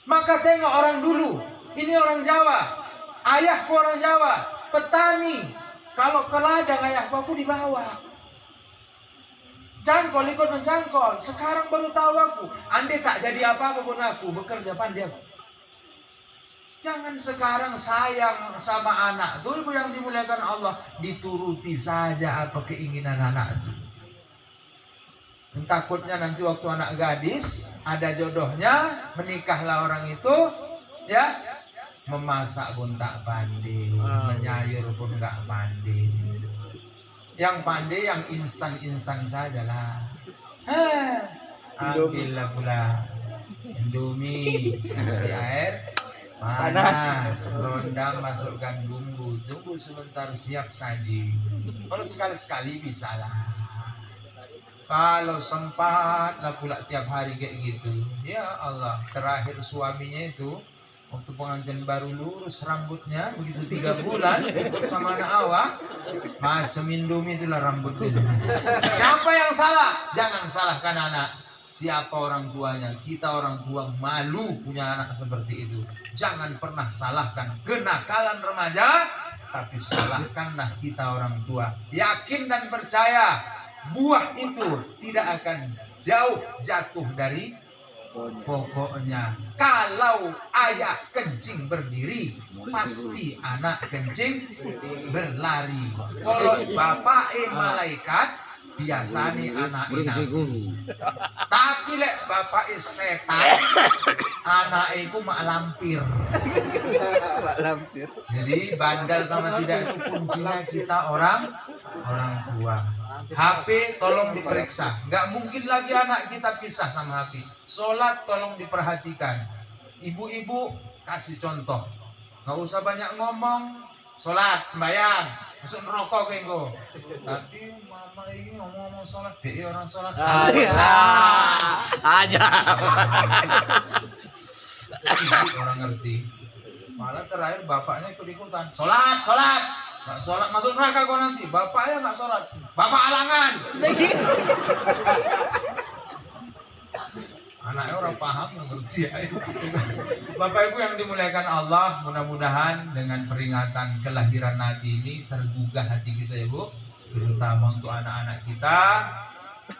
A: Maka tengok orang dulu, ini orang Jawa, ayahku orang Jawa, petani. Kalau ke ladang ayahku aku dibawa. Jangkol ikut menjangkol. Sekarang baru tahu aku, andai tak jadi apa-apa pun aku bekerja pandai aku. Jangan sekarang sayang sama anak tuh, ibu yang dimuliakan Allah, dituruti saja apa keinginan anak itu. Takutnya nanti waktu anak gadis ada jodohnya, menikahlah orang itu, ya, memasak pun tak pandai, menyayur pun nggak pandai. Yang pandai yang instan-instan sajalah. Ambillah pula Indomie, isi air panas, rendam, masukkan bumbu, tunggu sebentar siap saji. Kalau sekali-sekali bisa lah. Kalau sempat lah pula tiap hari kayak gitu. Ya Allah, terakhir suaminya itu waktu pengantin baru lurus rambutnya begitu 3 bulan ikut sama anak awak macam Indomie itulah rambutnya. Siapa yang salah? Jangan salahkan anak. Siapa orang tuanya? Kita orang tua malu punya anak seperti itu. Jangan pernah salahkan kenakalan remaja, tapi salahkanlah kita orang tua. Yakin dan percaya buah itu tidak akan jauh jatuh dari pokoknya. Kalau ayah kencing berdiri, pasti anak kencing berlari. Kalau bapak malaikat, biasanya anak ini. Tapi lek bapak setan, anak itu mak lampir. Jadi bandel sama tidak itu kuncinya kita orang tua. HP tolong diperiksa. Nggak mungkin lagi anak kita pisah sama HP. Sholat tolong diperhatikan. Ibu-ibu kasih contoh. Nggak usah banyak ngomong. Sholat, sembahyang. Masuk neraka kayak gue. Tapi mama ini ngomong sholat. Dia orang sholat.
B: Aja.
A: Orang ngerti. Malah terakhir bapaknya ikut-ikutan. Sholat. Nggak sholat masuk neraka kau nanti. Bapaknya nggak sholat. Bapak alangan. Anaknya orang paham, nggak ngerti ya. Bapak Ibu yang dimuliakan Allah, mudah-mudahan dengan peringatan kelahiran Nabi ini tergugah hati kita ya Bu, terutama untuk anak-anak kita.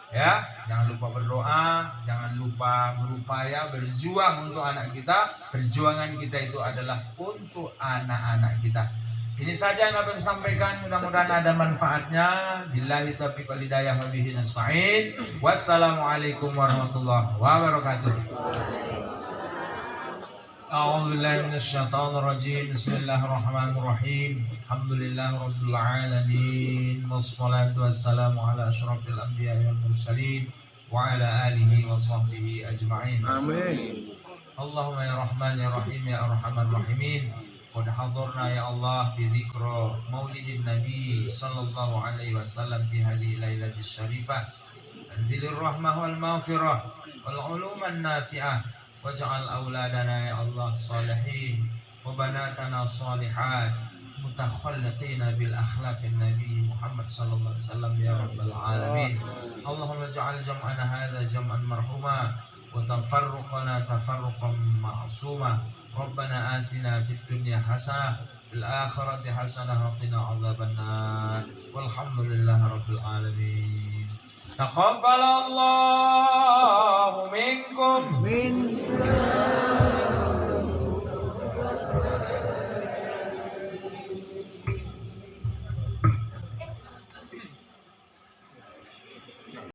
A: Ya, jangan lupa berdoa, jangan lupa berupaya berjuang untuk anak kita. Perjuangan kita itu adalah untuk anak-anak kita. Ini saja yang dapat saya sampaikan, mudah-mudahan ada manfaatnya. Billahi taufiq wal hidayah wa bihi nasta'in. Wassalamualaikum warahmatullahi wabarakatuh. A'udzu billahi minasyaitonir rajim. Bismillahirrahmanirrahim. Alhamdulillahirabbil alamin. Wassalatu wassalamu ala asyrafil anbiya'i wal mursalin wa ala alihi wa sahbihi ajma'in. Amin. Allahumma ya Rahman ya Rahim ya Arhamar Rahimin. Qad hadarna ya Allah bi dzikra maulidin Nabi sallallahu alaihi wasallam fi hadhihi lailatul syarifah. Anzilir rahmah wal maghfirah wal uluman nafi'ah waj'al auladana ya Allah salihin wa banatana salihat mutakhalliqina bil akhlaqin Nabi Muhammad sallallahu alaihi wasallam ya rabbal alamin. Allahumma ij'al jam'ana hadza jam'an marhuma wa tafarruqana tafarruqan ma'suma. Rabbana atina fid dunya hasanah fil akhirati hasanah wa qina adzabannar. Walhamdulillahi rabbil alamin. Taqabbalallahu minkum